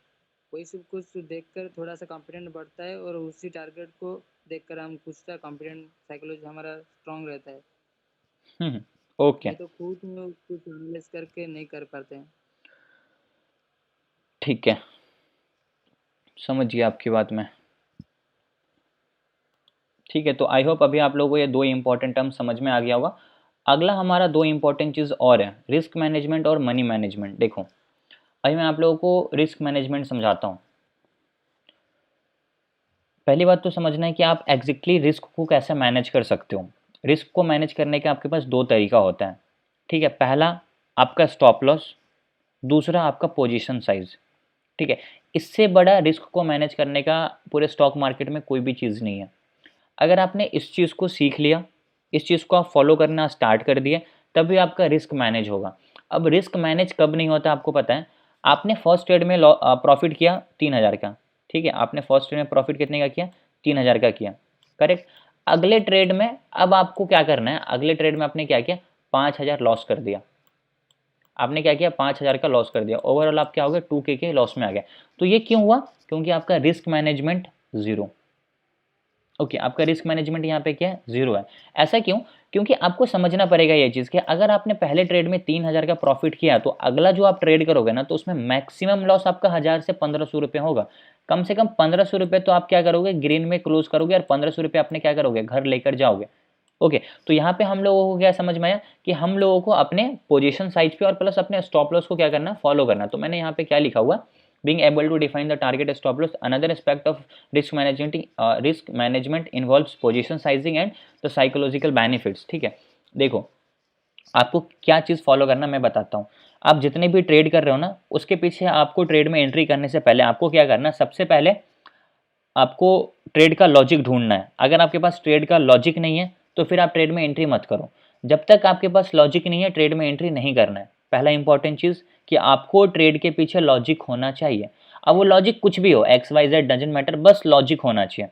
वही सब कुछ देखकर थोड़ा सा कॉन्फिडेंट बढ़ता है, और उसी टारगेट को देखकर हम कुछ सा कॉन्फिडेंट साइकोलॉजी हमारा स्ट्रांग रहता है। ओके, नहीं तो खुद में कुछ एनालाइज करके नहीं कर पाते हैं। ठीक है, समझ गया आपकी बात में। ठीक है, तो आई होप अभी आप लोगों को ये दो इंपॉर्टेंट टर्म समझ में आ गया होगा। अगला हमारा दो इंपॉर्टेंट चीज़ और है, रिस्क मैनेजमेंट और मनी मैनेजमेंट। देखो अभी मैं आप लोगों को रिस्क मैनेजमेंट समझाता हूँ। पहली बात तो समझना है कि आप एग्जैक्टली रिस्क को कैसे मैनेज कर सकते हो। रिस्क को मैनेज करने के आपके पास दो तरीका होता है। ठीक है, पहला आपका स्टॉप लॉस, दूसरा आपका पोजीशन साइज। ठीक है, इससे बड़ा रिस्क को मैनेज करने का पूरे स्टॉक मार्केट में कोई भी चीज़ नहीं है। अगर आपने इस चीज़ को सीख लिया, इस चीज़ को आप फॉलो करना स्टार्ट कर दिए, तभी आपका रिस्क मैनेज होगा। अब रिस्क मैनेज कब नहीं होता आपको पता है, आपने फर्स्ट ट्रेड में प्रॉफिट किया 3000 का, ठीक है, आपने फर्स्ट ट्रेड में प्रॉफिट कितने का किया, 3000 का किया, करेक्ट। अगले ट्रेड में अब आपको क्या करना है, अगले ट्रेड में आपने क्या किया, 5000 लॉस कर दिया। आपने क्या किया, 5000 का लॉस कर दिया, ओवरऑल आप क्या हो गए, 2K के लॉस में आ गए। तो ये क्यों हुआ, क्योंकि आपका रिस्क मैनेजमेंट जीरो। ओके, आपका रिस्क मैनेजमेंट यहाँ पे क्या है, जीरो है। ऐसा क्यों, क्योंकि आपको समझना पड़ेगा ये चीज़ कि अगर आपने पहले ट्रेड में 3000 का प्रॉफिट किया तो अगला जो आप ट्रेड करोगे ना, तो उसमें मैक्सिमम लॉस आपका 1000 से 1500 रुपये होगा। कम से कम 1500 रुपये तो आप क्या करोगे, ग्रीन में क्लोज करोगे, और 1500 रुपये आपने क्या करोगे, घर लेकर जाओगे। ओके, तो यहाँ पे हम लोगों को क्या समझ में आया कि हम लोगों को अपने पोजीशन साइज पे और प्लस अपने स्टॉप लॉस को क्या करना, फॉलो करना। तो मैंने यहाँ पे क्या लिखा हुआ, being able to define the target stop loss. Another aspect of risk management involves position sizing and the psychological benefits। ठीक है, देखो आपको क्या चीज़ फॉलो करना मैं बताता हूँ। आप जितने भी ट्रेड कर रहे हो ना, उसके पीछे आपको ट्रेड में एंट्री करने से पहले आपको क्या करना है, सबसे पहले आपको ट्रेड का लॉजिक ढूंढना है। अगर आपके पास ट्रेड का लॉजिक नहीं है तो फिर आप ट्रेड में एंट्री मत करो। जब तक आपके पास लॉजिक नहीं है, ट्रेड में एंट्री नहीं करना है। पहला इंपॉर्टेंट चीज़ कि आपको ट्रेड के पीछे लॉजिक होना चाहिए। अब वो लॉजिक कुछ भी हो, XYZ डजंट मैटर, बस लॉजिक होना चाहिए।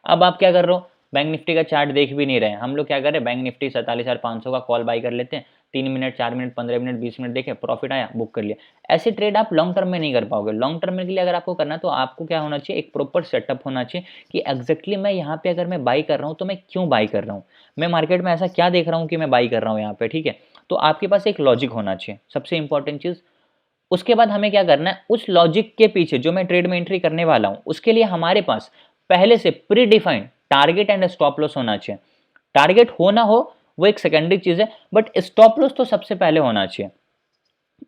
अब आप क्या कर रहे हो, बैंक निफ्टी का चार्ट देख भी नहीं रहे हैं। हम लोग क्या कर रहे हैं, बैंक निफ्टी 47,500 का कॉल बाई कर लेते हैं, 3 मिनट 4 मिनट 15 मिनट 20 मिनट देखे, प्रॉफिट आया, बुक कर लिया। ऐसे ट्रेड आप लॉन्ग टर्म में नहीं कर पाओगे। लॉन्ग टर्म के लिए अगर आपको करना, तो आपको क्या होना चाहिए, एक प्रॉपर सेटअप होना चाहिए कि एग्जैक्टली मैं यहाँ पे अगर मैं बाई कर रहा हूँ तो मैं क्यों बाई कर रहा हूँ, मैं मार्केट में ऐसा क्या देख रहा हूँ कि मैं बाई कर रहा हूँ यहाँ पे। ठीक है, तो आपके पास एक लॉजिक होना चाहिए, सबसे इंपॉर्टेंट चीज़। उसके बाद हमें क्या करना है, उस लॉजिक के पीछे जो मैं ट्रेड में एंट्री करने वाला हूं, उसके लिए हमारे पास पहले से pre defined target and stop loss होना चाहिए। टारगेट हो ना हो वो एक सेकेंडरी चीज है, बट स्टॉप लॉस तो सबसे पहले होना चाहिए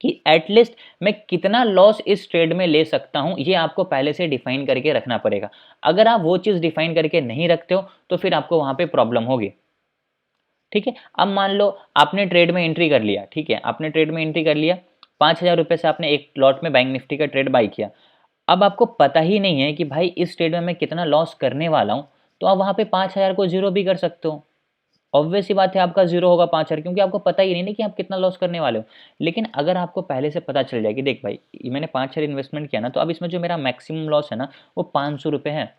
कि एटलीस्ट मैं कितना लॉस इस ट्रेड में ले सकता हूं, ये आपको पहले से डिफाइन करके रखना पड़ेगा। अगर आप वो चीज डिफाइन करके नहीं रखते हो तो फिर आपको वहां पे प्रॉब्लम होगी। ठीक है, अब मान लो आपने ट्रेड में एंट्री कर लिया, ठीक है, आपने ट्रेड में एंट्री कर लिया, 5000 रुपये से आपने एक लॉट में बैंक निफ्टी का ट्रेड बाई किया। अब आपको पता ही नहीं है कि भाई इस ट्रेड में मैं कितना लॉस करने वाला हूँ, तो आप वहाँ पे 5000 को जीरो भी कर सकते हो। ऑब्वियस ही बात है, आपका जीरो होगा 5000, क्योंकि आपको पता ही नहीं ना कि आप कितना लॉस करने वाले हो। लेकिन अगर आपको पहले से पता चल जाए कि देख भाई मैंने 5000 इन्वेस्टमेंट किया ना, तो अब इसमें जो मेरा मैक्सिमम लॉस है ना, वो 500 रुपये है।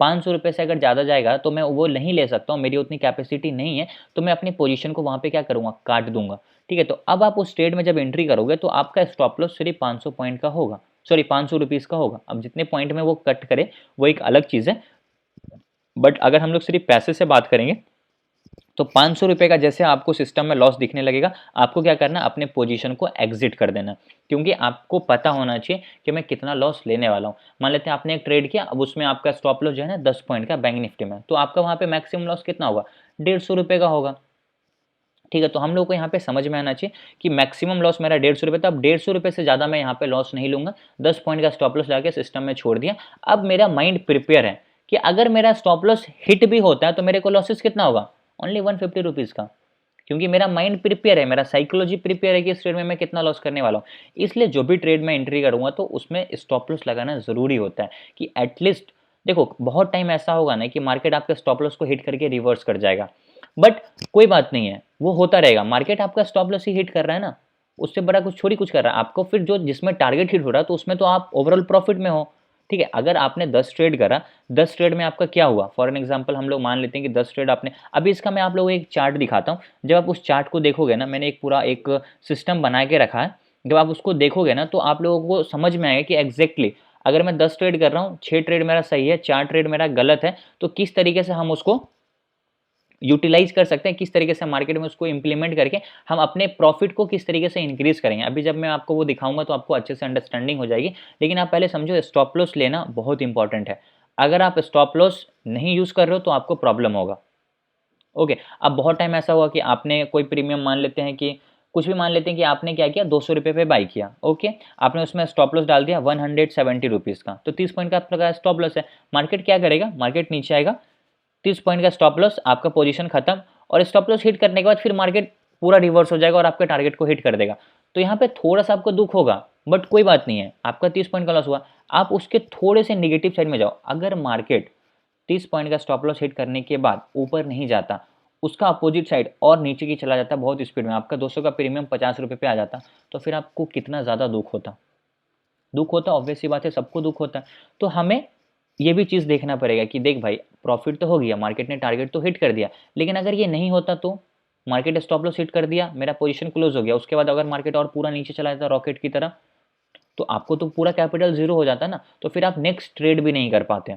500 रुपये से अगर ज़्यादा जाएगा तो मैं वो नहीं ले सकता हूँ, मेरी उतनी कैपेसिटी नहीं है, तो मैं अपनी पोजीशन को वहाँ पे क्या करूँगा, काट दूंगा। ठीक है, तो अब आप उस ट्रेड में जब एंट्री करोगे तो आपका स्टॉप लॉस सिर्फ 500 पॉइंट का होगा, सॉरी 500 रुपीज़ का होगा। अब जितने पॉइंट में वो कट करे वो एक अलग चीज़ है, बट अगर हम लोग सिर्फ पैसे से बात करेंगे तो 500 रुपये का जैसे आपको सिस्टम में लॉस दिखने लगेगा, आपको क्या करना, अपने पोजीशन को एग्जिट कर देना, क्योंकि आपको पता होना चाहिए कि मैं कितना लॉस लेने वाला हूँ। मान लेते हैं आपने एक ट्रेड किया, अब उसमें आपका स्टॉप लॉस जो है ना 10 पॉइंट का बैंक निफ्टी में, तो आपका वहाँ पे मैक्सिमम लॉस कितना होगा, 150 रुपये का होगा। ठीक है, तो हम लोग को यहाँ पे समझ में आना चाहिए कि मैक्सिमम लॉस मेरा 150 रुपये था। अब 150 रुपये से ज़्यादा मैं यहाँ पे लॉस नहीं लूंगा, 10 पॉइंट का स्टॉप लॉस लगा के सिस्टम में छोड़ दिया। अब मेरा माइंड प्रिपेयर है कि अगर मेरा स्टॉप लॉस हिट भी होता है तो मेरे को लॉसेस कितना होगा, ओनली 150 रुपीज़ का, क्योंकि मेरा माइंड प्रिपेयर है, मेरा साइकोलॉजी प्रिपेयर है कि इस ट्रेड में मैं कितना लॉस करने वाला हूँ। इसलिए जो भी ट्रेड में एंट्री करूँगा तो उसमें स्टॉप लॉस लगाना ज़रूरी होता है कि एटलीस्ट देखो बहुत टाइम ऐसा होगा ना कि मार्केट आपके स्टॉप लॉस को हिट करके रिवर्स कर जाएगा, बट कोई बात नहीं है, वो होता रहेगा। मार्केट आपका स्टॉप लॉस ही हिट कर रहा है ना, उससे बड़ा कुछ छोड़ी कुछ कर रहा है आपको। फिर जो जिसमें टारगेट हिट हो रहा है तो उसमें तो आप ओवरऑल प्रॉफिट में हो। ठीक है, अगर आपने 10 ट्रेड करा, 10 ट्रेड में आपका क्या हुआ, फॉर एन एग्जांपल हम लोग मान लेते हैं कि 10 ट्रेड आपने, अभी इसका मैं आप लोगों को एक चार्ट दिखाता हूँ। जब आप उस चार्ट को देखोगे ना, मैंने एक पूरा एक सिस्टम बना के रखा है, जब आप उसको देखोगे ना तो आप लोगों को समझ में आएगा कि एग्जैक्टली अगर मैं 10 ट्रेड कर रहा हूँ, 6 ट्रेड मेरा सही है, 4 ट्रेड मेरा गलत है, तो किस तरीके से हम उसको यूटिलाइज कर सकते हैं, किस तरीके से मार्केट में उसको इंप्लीमेंट करके हम अपने प्रॉफिट को किस तरीके से इंक्रीज करेंगे। अभी जब मैं आपको वो दिखाऊंगा तो आपको अच्छे से अंडरस्टैंडिंग हो जाएगी। लेकिन आप पहले समझो स्टॉप लॉस लेना बहुत इंपॉर्टेंट है। अगर आप स्टॉप लॉस नहीं यूज कर रहे हो तो आपको प्रॉब्लम होगा। ओके, अब बहुत टाइम ऐसा हुआ कि आपने कोई प्रीमियम मान लेते हैं कि कुछ भी मान लेते हैं कि आपने क्या किया, 200 रुपये पे बाई किया। ओके, आपने उसमें स्टॉप लॉस डाल दिया 170 रुपीज़ का, तो 30 पॉइंट का आपका स्टॉप लॉस है। मार्केट क्या करेगा, मार्केट नीचे आएगा, 30 पॉइंट का स्टॉप लॉस, आपका पोजीशन खत्म, और स्टॉप लॉस हिट करने के बाद फिर मार्केट पूरा रिवर्स हो जाएगा और आपके टारगेट को हिट कर देगा। तो यहाँ पे थोड़ा सा आपको दुख होगा, बट कोई बात नहीं है, आपका 30 पॉइंट का लॉस हुआ, आप उसके थोड़े से निगेटिव साइड में जाओ। अगर मार्केट 30 पॉइंट का स्टॉप लॉस हिट करने के बाद ऊपर नहीं जाता, उसका अपोजिट साइड और नीचे की चला जाता बहुत स्पीड में, आपका 200 का प्रीमियम 50 रुपये पे आ जाता, तो फिर आपको कितना ज़्यादा दुख होता। दुख होता, ऑब्वियस सी बात है, सबको दुख होता है। तो हमें ये भी चीज़ देखना पड़ेगा कि देख भाई, प्रॉफिट तो हो गया, मार्केट ने टारगेट तो हिट कर दिया, लेकिन अगर ये नहीं होता तो मार्केट स्टॉप लॉस हिट कर दिया, मेरा पोजीशन क्लोज हो गया, उसके बाद अगर मार्केट और पूरा नीचे चला जाता रॉकेट की तरह, तो आपको तो पूरा कैपिटल जीरो हो जाता ना, तो फिर आप नेक्स्ट ट्रेड भी नहीं कर पाते।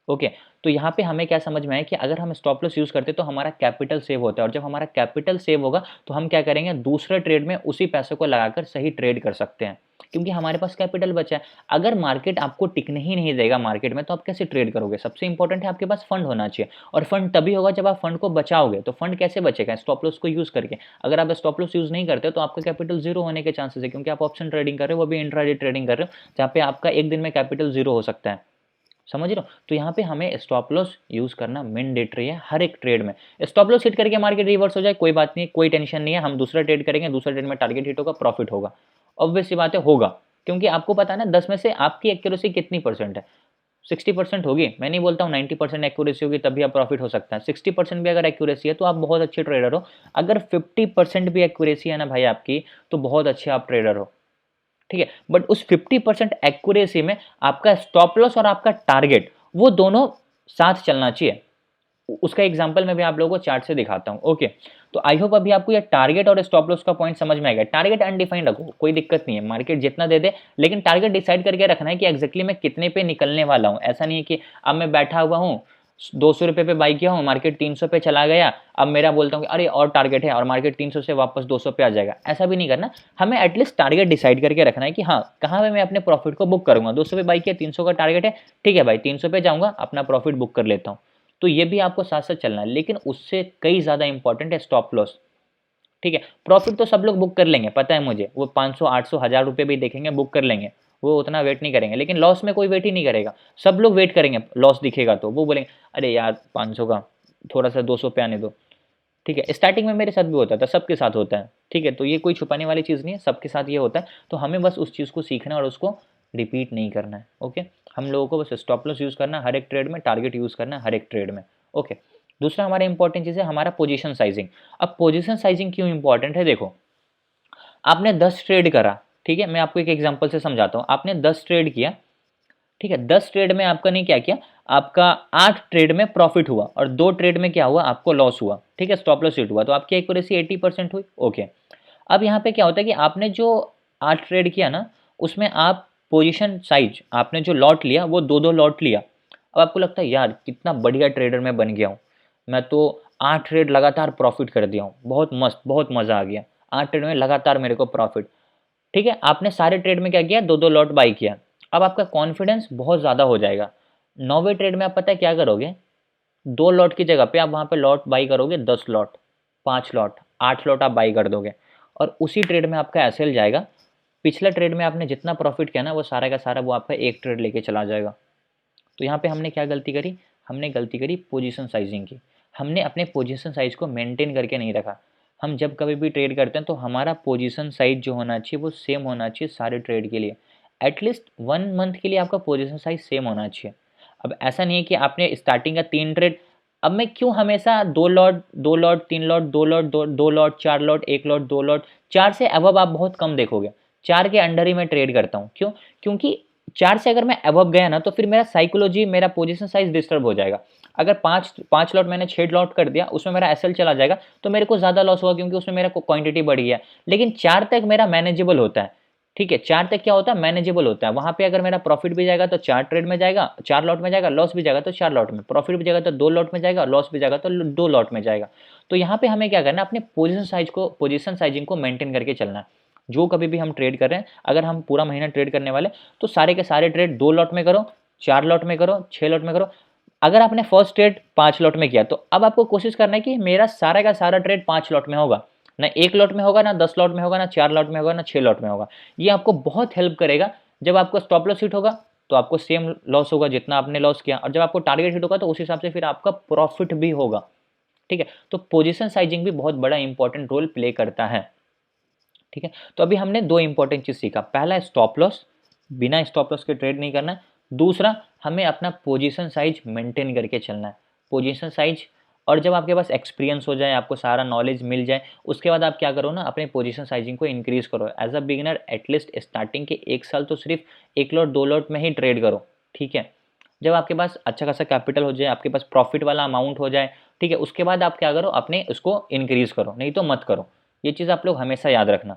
ओके, तो यहाँ पे हमें क्या समझ में आया कि अगर हम स्टॉप लॉस यूज़ करते तो हमारा कैपिटल सेव होता है, और जब हमारा कैपिटल सेव होगा तो हम क्या करेंगे, दूसरे ट्रेड में उसी पैसे को लगाकर सही ट्रेड कर सकते हैं, क्योंकि हमारे पास कैपिटल बचा है। अगर मार्केट आपको टिकने ही नहीं देगा मार्केट में, तो आप कैसे ट्रेड करोगे। सबसे इंपॉर्टेंट है आपके पास फंड होना चाहिए, और फंड तभी होगा जब आप फंड को बचाओगे। तो फंड कैसे बचेगा, स्टॉप लॉस को यूज़ करके। अगर आप स्टॉप लॉस यूज़ नहीं करते तो आपका कैपिटल जीरो होने के चांसेस है, क्योंकि आप ऑप्शन ट्रेडिंग कर रहे हो, वो भी इंट्राडे ट्रेडिंग कर रहे हो, जहाँ पे आपका एक दिन में कैपिटल जीरो हो सकता है। समझ रहे हो। तो यहाँ पे हमें स्टॉप लॉस यूज़ करना मैंडेटरी है हर एक ट्रेड में। स्टॉप लॉस हिट करके मार्केट रिवर्स हो जाए कोई बात नहीं, कोई टेंशन नहीं है, हम दूसरा ट्रेड करेंगे, दूसरा ट्रेड में टारगेट हिट होगा, प्रॉफिट होगा, ऑब्वियस सी बात है होगा, क्योंकि आपको पता है ना 10 में से आपकी एक्यूरेसी कितनी परसेंट है, 60% होगी। मैं नहीं बोलता हूँ 90% एक्यूरेसी होगी तभी आप प्रॉफिट हो सकता है, 60% भी अगर एक्यूरेसी है तो आप बहुत अच्छे ट्रेडर हो। अगर 50% भी एक्यूरेसी है ना भाई आपकी, तो बहुत अच्छे आप ट्रेडर हो, ठीक है। बट उस 50% एक्यूरेसी में आपका स्टॉप लॉस और आपका टारगेट वो दोनों साथ चलना चाहिए। उसका एग्जांपल मैं भी आप लोगों को चार्ट से दिखाता हूं। ओके, तो आई होप अभी आपको ये टारगेट और स्टॉप लॉस का पॉइंट समझ में आएगा। टारगेट अनडिफाइंड रखो, कोई दिक्कत नहीं है, मार्केट जितना दे दे, लेकिन टारगेट डिसाइड करके रखना है कि एग्जैक्टली मैं कितने पे निकलने वाला हूं। ऐसा नहीं है कि अब मैं बैठा हुआ हूं 200 रुपये पे बाई किया हूँ, मार्केट 300 पे चला गया, अब मेरा बोलता हूँ कि अरे और टारगेट है, और मार्केट 300 से वापस 200 पे आ जाएगा। ऐसा भी नहीं करना, हमें एटलीस्ट टारगेट डिसाइड करके रखना है कि हाँ कहाँ पे मैं अपने प्रॉफिट को बुक करूंगा। 200 पे बाई किया, 300 का टारगेट है, ठीक है भाई 300 पे जाऊंगा, अपना प्रॉफिट बुक कर लेता हूँ। तो ये भी आपको साथ साथ चलना है, लेकिन उससे कई ज़्यादा इंपॉर्टेंट है स्टॉप लॉस, ठीक है। प्रॉफिट तो सब लोग बुक कर लेंगे, पता है मुझे, वो 500 800 1000 रुपये भी देखेंगे बुक कर लेंगे, वो उतना वेट नहीं करेंगे। लेकिन लॉस में कोई वेट ही नहीं करेगा, सब लोग वेट करेंगे, लॉस दिखेगा तो वो बोलेंगे अरे यार 500 का थोड़ा सा 200 पे आने दो, ठीक है। स्टार्टिंग में मेरे साथ भी होता था, सबके साथ होता है, ठीक है। तो ये कोई छुपाने वाली चीज़ नहीं है, सबके साथ ये होता है। तो हमें बस उस चीज़ को सीखना है और उसको रिपीट नहीं करना है। ओके, हम लोगों को बस स्टॉप लॉस यूज़ करना है हर एक ट्रेड में, टारगेट यूज़ करना है हर एक ट्रेड में। ओके, दूसरा हमारा इंपॉर्टेंट चीज़ है हमारा पोजीशन साइजिंग। अब पोजीशन साइजिंग क्यों इंपॉर्टेंट है, देखो आपने 10 ट्रेड करा, ठीक है, मैं आपको एक एग्जांपल से समझाता हूँ। आपने 10 ट्रेड किया, ठीक है, 10 ट्रेड में आपका नहीं क्या किया, आपका 8 ट्रेड में प्रॉफिट हुआ और 2 ट्रेड में क्या हुआ, आपको लॉस हुआ, ठीक है, स्टॉप लॉस हिट हुआ, तो आपकी एक्यूरेसी 80% हुई। ओके, अब यहाँ पे क्या होता है कि आपने जो 8 ट्रेड किया ना, उसमें आप पोजीशन साइज, आपने जो लॉट लिया वो 2-2 लॉट लिया। अब आपको लगता है यार कितना बढ़िया ट्रेडर मैं बन गया हूँ, मैं तो 8 ट्रेड लगातार प्रॉफिट कर दिया हूँ, बहुत मस्त, बहुत मज़ा आ गया, 8 ट्रेड में लगातार मेरे को प्रॉफिट, ठीक है। आपने सारे ट्रेड में क्या किया, 2-2 लॉट बाई किया। अब आपका कॉन्फिडेंस बहुत ज़्यादा हो जाएगा। 9वें ट्रेड में आप पता है क्या करोगे, 2 लॉट की जगह पे आप वहाँ पे लॉट बाई करोगे 10 लॉट, 5 लॉट, 8 लॉट आप बाई कर दोगे, और उसी ट्रेड में आपका एसएल जाएगा। पिछले ट्रेड में आपने जितना प्रॉफिट किया ना, वो सारा का सारा वो आपका एक ट्रेड लेके चला जाएगा। तो यहाँ पे हमने क्या गलती करी, हमने गलती करी पोजीशन साइजिंग की। हमने अपने पोजीशन साइज को मेंटेन करके नहीं रखा। हम जब कभी भी ट्रेड करते हैं तो हमारा पोजीशन साइज जो होना चाहिए वो सेम होना चाहिए सारे ट्रेड के लिए। एटलीस्ट 1 मंथ के लिए आपका पोजीशन साइज सेम होना चाहिए। अब ऐसा नहीं है कि आपने स्टार्टिंग का 3 ट्रेड, अब मैं क्यों हमेशा 2 lot 2 lot 3 lot 2 lot 2 lot 4 lot 1 lot 2 lot, 4 से अबव आप बहुत कम देखोगे, 4 के अंडर ही मैं ट्रेड करता हूँ। क्यों, क्योंकि 4 से अगर मैं अबव गया ना तो फिर मेरा साइकोलॉजी, मेरा पोजीशन साइज डिस्टर्ब हो जाएगा। अगर 5 लॉट मैंने 6 लॉट कर दिया, उसमें मेरा एसएल चला जाएगा तो मेरे को ज़्यादा लॉस होगा, क्योंकि उसमें मेरा क्वांटिटी बढ़ गया। लेकिन 4 तक मेरा मैनेजेबल होता है, ठीक है, 4 तक क्या होता है, मैनेजेबल होता है। वहाँ पे अगर मेरा प्रॉफिट भी जाएगा तो 4 ट्रेड में जाएगा, 4 लॉट में जाएगा, लॉस भी जाएगा तो 4 लॉट में, प्रॉफिट भी जाएगा तो 2 लॉट में जाएगा, लॉस भी जाएगा तो 2 लॉट में जाएगा। तो यहाँ पे हमें क्या करना है, अपने पोजीशन साइजिंग को मेंटेन करके चलना है। जो कभी भी हम ट्रेड कर रहे हैं, अगर हम पूरा महीना ट्रेड करने वाले, तो सारे के सारे ट्रेड 2 लॉट में करो, 4 लॉट में करो, 6 लॉट में करो। अगर आपने फर्स्ट ट्रेड 5 लॉट में किया, तो अब आपको कोशिश करना है कि मेरा सारा का सारा ट्रेड 5 लॉट में होगा, ना 1 लॉट में होगा, ना 10 लॉट में होगा, ना 4 लॉट में होगा, ना 6 लॉट में होगा। ये आपको बहुत हेल्प करेगा। जब आपको स्टॉप लॉस हिट होगा तो आपको सेम लॉस होगा जितना आपने लॉस किया, और जब आपको टारगेट हिट होगा तो उस हिसाब से फिर आपका प्रॉफिट भी होगा, ठीक है। तो पोजीशन साइजिंग भी बहुत बड़ा इंपॉर्टेंट रोल प्ले करता है, ठीक है। तो अभी हमने दो इंपॉर्टेंट चीज़ सीखा, पहला स्टॉप लॉस, बिना स्टॉप लॉस के ट्रेड नहीं करना है। दूसरा, हमें अपना पोजीशन साइज मेंटेन करके चलना है, पोजीशन साइज। और जब आपके पास एक्सपीरियंस हो जाए, आपको सारा नॉलेज मिल जाए, उसके बाद आप क्या करो ना, अपने पोजीशन साइजिंग को इंक्रीज करो। As a beginner at least starting के 1 साल तो सिर्फ 1 लॉट 2 लॉट में ही ट्रेड करो, ठीक है। जब आपके पास अच्छा खासा कैपिटल हो जाए, आपके पास प्रॉफिट वाला अमाउंट हो जाए, ठीक है, उसके बाद आप क्या करो, अपने उसको इंक्रीज करो, नहीं तो मत करो। ये चीज़ आप लोग हमेशा याद रखना,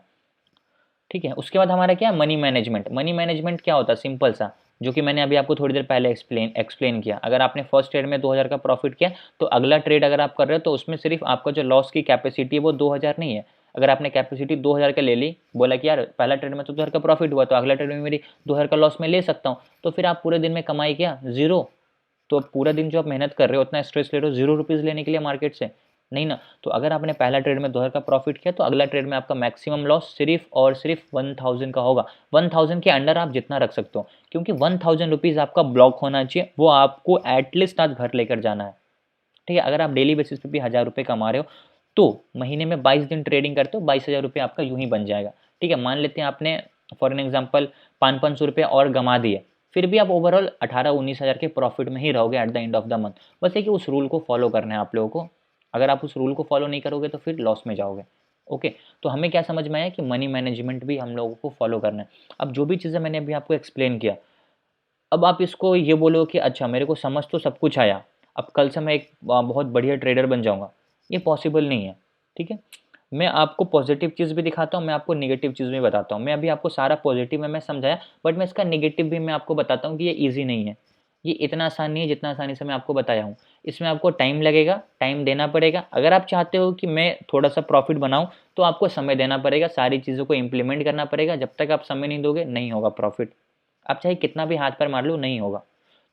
ठीक है। उसके बाद हमारा क्या, मनी मैनेजमेंट। मनी मैनेजमेंट क्या होता है, सिंपल सा, जो कि मैंने अभी आपको थोड़ी देर पहले एक्सप्लेन किया। अगर आपने फर्स्ट ट्रेड में 2000 का प्रॉफिट किया, तो अगला ट्रेड अगर आप कर रहे हो तो उसमें सिर्फ आपका जो लॉस की कैपेसिटी है वो 2000 नहीं है। अगर आपने कैपेसिटी 2000 का ले ली, बोला कि यार पहला ट्रेड में तो 2000 का प्रॉफिट हुआ, तो अगला ट्रेड में मेरी 2000 का लॉस में ले सकता हूँ, तो फिर आप पूरे दिन में कमाई क्या, जीरो। तो पूरा दिन जो आप मेहनत कर रहे हो, उतना स्ट्रेस ले रहे हो 0 रुपीज़ लेने के लिए मार्केट से, नहीं ना। तो अगर आपने पहला ट्रेड में 2000 का प्रॉफिट किया, तो अगला ट्रेड में आपका मैक्सिमम लॉस सिर्फ और सिर्फ 1000 का होगा। 1000 के अंडर आप जितना रख सकते हो, क्योंकि 1000 रुपीज़ आपका ब्लॉक होना चाहिए, वो आपको एटलीस्ट आज घर लेकर जाना है, ठीक है। अगर आप डेली बेसिस पे भी 1000 रुपये कमा रहे हो, तो महीने में 22 दिन ट्रेडिंग करते हो, 22,000 रुपये आपका यूं ही बन जाएगा, ठीक है। मान लेते हैं आपने फॉर एन एग्जाम्पल 500 रुपये और गमा दिए, फिर भी आप ओवरऑल 18-19 हज़ार के प्रॉफिट में ही रहोगे at the end of the month. बस है कि उस रूल को फॉलो करना है आप लोगों को। अगर आप उस रूल को फॉलो नहीं करोगे तो फिर लॉस में जाओगे, ओके। तो हमें क्या समझ में आया कि मनी मैनेजमेंट भी हम लोगों को फॉलो करना है। अब जो भी चीज़ें मैंने अभी आपको एक्सप्लेन किया, अब आप इसको ये बोलो कि अच्छा मेरे को समझ तो सब कुछ आया, अब कल से मैं एक बहुत बढ़िया ट्रेडर बन जाऊंगा, ये पॉसिबल नहीं है, ठीक है। मैं आपको पॉजिटिव चीज़ भी दिखाता हूँ, मैं आपको नेगेटिव चीज़ भी बताता हूँ। मैं अभी आपको सारा पॉजिटिव में मैं समझाया, बट मैं इसका नेगेटिव भी मैं आपको बताता हूँ कि ये ईजी नहीं है, ये इतना आसान नहीं है जितना आसानी से मैं आपको बताया हूँ। इसमें आपको टाइम लगेगा, टाइम देना पड़ेगा। अगर आप चाहते हो कि मैं थोड़ा सा प्रॉफिट बनाऊँ, तो आपको समय देना पड़ेगा, सारी चीज़ों को इम्प्लीमेंट करना पड़ेगा। जब तक आप समय नहीं दोगे, नहीं होगा प्रॉफिट। आप चाहे कितना भी हाथ पैर मार लो, नहीं होगा।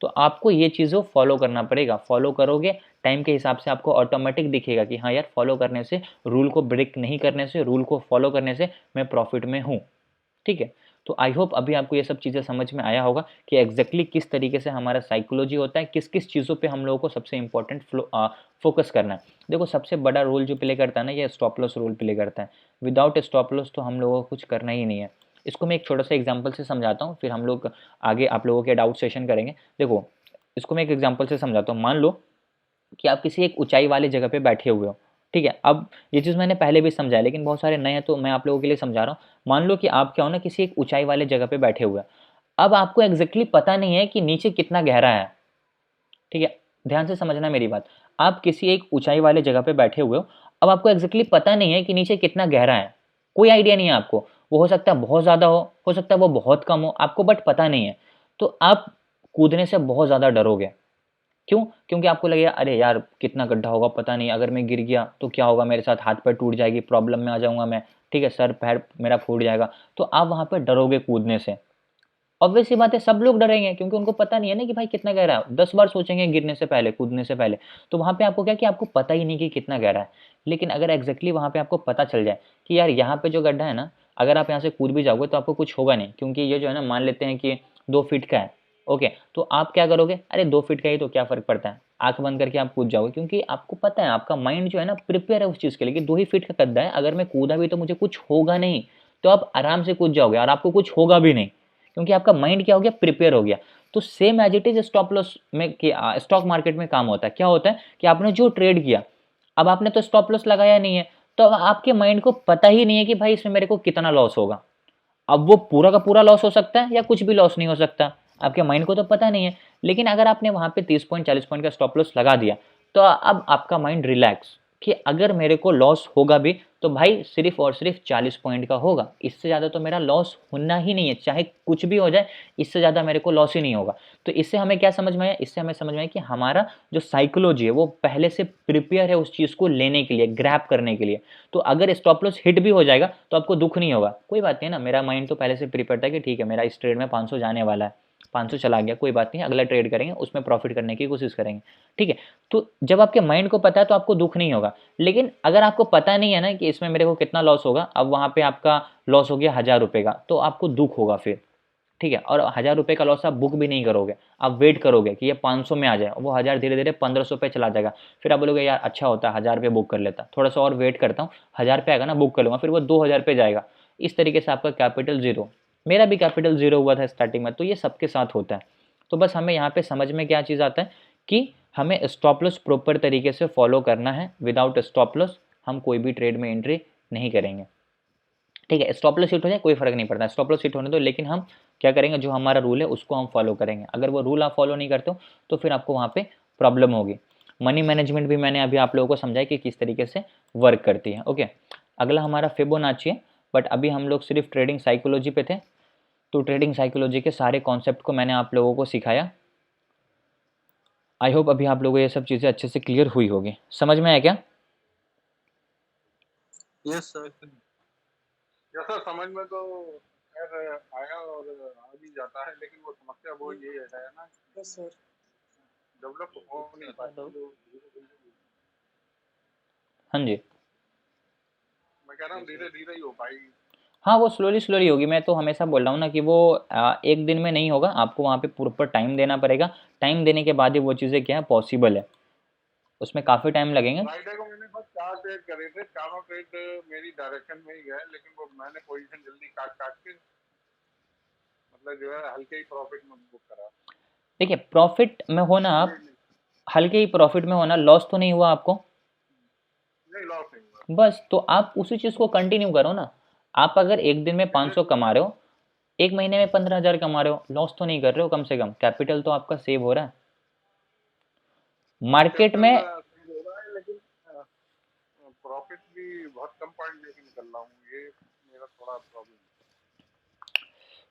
तो आपको ये चीज़ों फॉलो करना पड़ेगा। फॉलो करोगे, टाइम के हिसाब से आपको ऑटोमेटिक दिखेगा कि हाँ यार, फॉलो करने से, रूल को ब्रेक नहीं करने से, रूल को फॉलो करने से मैं प्रॉफिट में हूँ, ठीक है। तो आई होप अभी आपको ये सब चीज़ें समझ में आया होगा कि एग्जैक्टली किस तरीके से हमारा साइकोलॉजी होता है, किस किस चीज़ों पे हम लोगों को सबसे इंपॉर्टेंट फोकस करना है। देखो, सबसे बड़ा रोल जो प्ले करता है ना, ये स्टॉप लॉस रोल प्ले करता है। विदाउट स्टॉप लॉस तो हम लोगों को कुछ करना ही नहीं है। इसको मैं एक छोटा सा एग्जाम्पल से समझाता हूँ, फिर हम लोग आगे आप लोगों के डाउट सेशन करेंगे। देखो, इसको मैं एक एग्जाम्पल से समझाता हूँ। मान लो कि आप किसी एक ऊंचाई वाली जगह पे बैठे हुए हो, ठीक है। अब ये चीज़ मैंने पहले भी समझाया, लेकिन बहुत सारे नए हैं तो मैं आप लोगों के लिए समझा रहा हूँ। मान लो कि आप क्या हो ना, किसी एक ऊंचाई वाले जगह पे बैठे हुए हैं। अब आपको एग्जैक्टली पता नहीं है कि नीचे कितना गहरा है, ठीक है। ध्यान से समझना मेरी बात। आप किसी एक ऊंचाई वाले जगह पे बैठे हुए हो, अब आपको एग्जैक्टली पता नहीं है कि नीचे कितना गहरा है, कोई आइडिया नहीं है आपको। वो हो सकता है बहुत ज़्यादा हो सकता है वो बहुत कम हो, आपको बट पता नहीं है। तो आप कूदने से बहुत ज़्यादा डरोगे। क्यों? क्योंकि आपको लगेगा अरे यार कितना गड्ढा होगा, पता नहीं, अगर मैं गिर गया तो क्या होगा मेरे साथ, हाथ पैर टूट जाएगी, प्रॉब्लम में आ जाऊंगा मैं, ठीक है, सर पैर मेरा फूट जाएगा। तो आप वहाँ पर डरोगे कूदने से। ऑब्वियस सी बात है, सब लोग डरेंगे, क्योंकि उनको पता नहीं है ना कि भाई कितना गहरा है। 10 बार सोचेंगे गिरने से पहले, कूदने से पहले। तो वहाँ पे आपको क्या कि आपको पता ही नहीं कि कितना गहरा है। लेकिन अगर एग्जैक्टली वहाँ पे आपको पता चल जाए कि यार यहाँ पे जो गड्ढा है ना, अगर आप यहाँ से कूद भी जाओगे तो आपको कुछ होगा नहीं, क्योंकि ये जो है ना, मान लेते हैं कि 2 फीट का है, ओके। तो आप क्या करोगे, अरे 2 फीट का ही तो क्या फ़र्क पड़ता है, आँख बंद करके आप कूद जाओगे, क्योंकि आपको पता है, आपका माइंड जो है ना प्रिपेयर है उस चीज़ के लिए कि 2 ही फीट का गड्ढा है, अगर मैं कूदा भी तो मुझे कुछ होगा नहीं। तो आप आराम से कूद जाओगे और आपको कुछ होगा भी नहीं, क्योंकि आपका माइंड क्या हो गया, प्रिपेयर हो गया। तो same as it is stop loss में स्टॉक मार्केट में काम होता है। क्या होता है कि आपने जो ट्रेड किया, अब आपने तो स्टॉप लॉस लगाया नहीं है, तो आपके माइंड को पता ही नहीं है कि भाई इसमें मेरे को कितना लॉस होगा। अब वो पूरा का पूरा लॉस हो सकता है या कुछ भी लॉस नहीं हो सकता, आपके माइंड को तो पता नहीं है। लेकिन अगर आपने वहां पे 30 पॉइंट 40 पॉइंट का स्टॉप लॉस लगा दिया, तो अब आपका माइंड रिलैक्स कि अगर मेरे को लॉस होगा भी तो भाई सिर्फ और सिर्फ 40 पॉइंट का होगा, इससे ज़्यादा तो मेरा लॉस होना ही नहीं है, चाहे कुछ भी हो जाए, इससे ज़्यादा मेरे को लॉस ही नहीं होगा। तो इससे हमें क्या समझ में आया, इससे हमें समझ में आया कि हमारा जो साइकोलॉजी है वो पहले से प्रिपेयर है उस चीज़ को लेने के लिए, ग्रैब करने के लिए। तो अगर स्टॉप लॉस हिट भी हो जाएगा तो आपको दुख नहीं होगा, कोई बात नहीं ना, मेरा माइंड तो पहले से प्रिपेयर था कि ठीक है मेरा इस ट्रेड में 500 जाने वाला है, 500 चला गया, कोई बात नहीं, अगला ट्रेड करेंगे, उसमें प्रॉफिट करने की कोशिश करेंगे, ठीक है। तो जब आपके माइंड को पता है तो आपको दुख नहीं होगा। लेकिन अगर आपको पता नहीं है ना कि इसमें मेरे को कितना लॉस होगा, अब वहाँ पे आपका लॉस हो गया 1000 रुपये का, तो आपको दुख होगा फिर, ठीक है। और 1000 रुपये का लॉस आप बुक भी नहीं करोगे, आप वेट करोगे कि ये 500 में आ जाए, वो 1000 धीरे धीरे 1500 पे चला जाएगा। फिर आप बोलोगे यार अच्छा होता 1000 रुपये बुक कर लेता, थोड़ा सा और वेट करता हूँ, 1000 पे आएगा ना बुक कर लूँगा, फिर वो 2000 पे जाएगा, इस तरीके से आपका कैपिटल ज़ीरो, मेरा भी कैपिटल ज़ीरो हुआ था स्टार्टिंग में, तो ये सबके साथ होता है। तो बस हमें यहाँ पे समझ में क्या चीज़ आता है कि हमें स्टॉप लॉस प्रॉपर तरीके से फॉलो करना है। विदाउट स्टॉप लॉस हम कोई भी ट्रेड में एंट्री नहीं करेंगे, ठीक है। स्टॉप लॉस हिट हो जाए कोई फर्क नहीं पड़ता, स्टॉप लॉस हिट होने दो, लेकिन हम क्या करेंगे, जो हमारा रूल है उसको हम फॉलो करेंगे। अगर वो रूल आप फॉलो नहीं करते हो तो फिर आपको वहाँ पे प्रॉब्लम होगी। मनी मैनेजमेंट भी मैंने अभी आप लोगों को समझाया कि किस तरीके से वर्क करती है, ओके। अगला हमारा फिबोनाची है, बट अभी हम लोग सिर्फ ट्रेडिंग साइकोलॉजी पे थे, तो ट्रेडिंग साइकोलॉजी के सारे कॉन्सेप्ट को मैंने आप लोगों को सिखाया। आई होप अभी आप लोगों को ये सब चीज़ें अच्छे से क्लियर हुई होगी, समझ में आया क्या? Yes sir. जैसा समझ में तो खैर आया और आ भी जाता है, लेकिन वो समस्या वो ये है ना, यस सर। डेवलप हो नहीं पाती हेलो। जो धीरे-धीरे। हाँ जी, मैं कह रहा हूँ धीरे-धीरे ही हो पाएगी। हाँ वो स्लोली होगी। मैं तो हमेशा बोल रहा हूँ ना कि वो एक दिन में नहीं होगा, आपको वहाँ पे प्रॉपर टाइम देना पड़ेगा। टाइम देने के बाद ही वो चीज़ें क्या है पॉसिबल है, उसमें काफ़ी टाइम लगेंगे। फ्राइडे को मैंने बस 4 ट्रेड करे थे, चारों ट्रेड मेरी डायरेक्शन में ही गए, लेकिन वो मैंने पोजीशन जल्दी काट के मतलब जो है हल्के ही प्रॉफिट में बुक करा। देखिए प्रॉफिट में होना, आप नहीं हल्के ही प्रॉफिट में होना, लॉस तो नहीं हुआ आपको, नहीं, लॉस नहीं हुआ। बस तो आप उसी चीज़ को कंटिन्यू करो ना। आप अगर एक दिन में 500 कमा रहे हो, एक महीने में 15,000 कमा रहे हो, लॉस तो नहीं कर रहे हो, कम से कम कैपिटल तो आपका सेव हो रहा है। मार्केट में कैपिटल हो रहा है, लेकिन प्रॉफिट भी बहुत कम पॉइंट लेके निकल रहा हूँ, ये मेरा थोड़ा प्रॉब्लम है।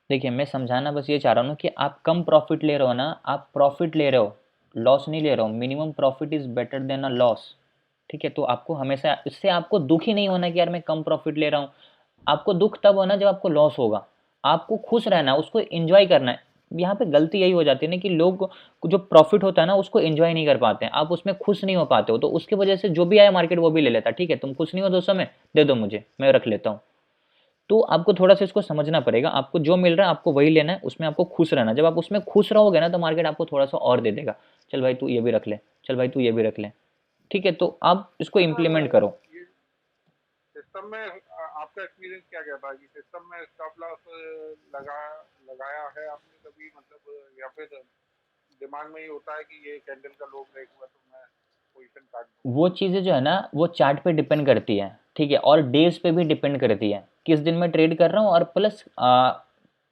देखिए मैं समझाना बस ये चाह रहा हूँ ना कि आप कम प्रॉफिट ले रहे हो ना, आप प्रॉफिट ले रहे हो, लॉस नहीं ले रहे हो। Minimum profit is better than a loss, ठीक है। तो आपको हमेशा इससे आपको दुख ही नहीं होना कि यार मैं कम प्रॉफिट ले रहा हूँ। आपको दुख तब होना जब आपको लॉस होगा। आपको खुश रहना है, उसको एंजॉय करना है। यहाँ पे गलती यही हो जाती है ना कि लोग को जो प्रॉफिट होता है ना उसको एंजॉय नहीं कर पाते हैं, आप उसमें खुश नहीं हो पाते हो, तो उसकी वजह से जो भी आया मार्केट वो भी ले लेता है। ठीक है, तुम खुश नहीं हो तो उस समय दे दो मुझे, मैं रख लेता हूँ। तो आपको थोड़ा सा इसको समझना पड़ेगा, आपको जो मिल रहा है आपको वही लेना है, उसमें आपको खुश रहना। जब आप उसमें खुश रहोगे ना तो मार्केट आपको थोड़ा सा और दे देगा, चल भाई तू ये भी रख ले, चल भाई तू ये भी रख ले, ठीक है। तो आप इसको इम्प्लीमेंट करो। ये सिस्टम में आपका एक्सपीरियंस क्या कहता है कि सिस्टम में स्टॉप लॉस लगाया है आपने कभी, मतलब या फिर दिमाग में ही होता है कि ये कैंडल का लो ब्रेक हुआ तो मैं पोजीशन काट दूंगा? वो चीज़ें जो है ना वो चार्ट पे डिपेंड करती है, ठीक है, और डेज पे भी डिपेंड करती है, किस दिन में ट्रेड कर रहा हूँ और प्लस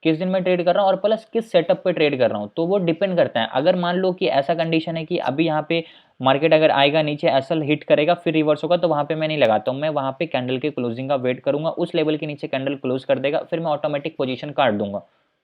किस दिन में ट्रेड कर रहा हूँ और प्लस किस सेटअप पे ट्रेड कर रहा हूँ, तो वो डिपेंड करता है। अगर मान लो कि ऐसा कंडीशन है कि अभी यहाँ पे मार्केट अगर आएगा नीचे एसएल हिट करेगा फिर रिवर्स होगा, तो वहाँ पे मैं नहीं लगाता हूँ, मैं वहाँ पे कैंडल के क्लोजिंग का वेट करूंगा, उस लेवल के नीचे कैंडल क्लोज कर देगा फिर मैं ऑटोमेटिक पोजीशन काट दूंगा,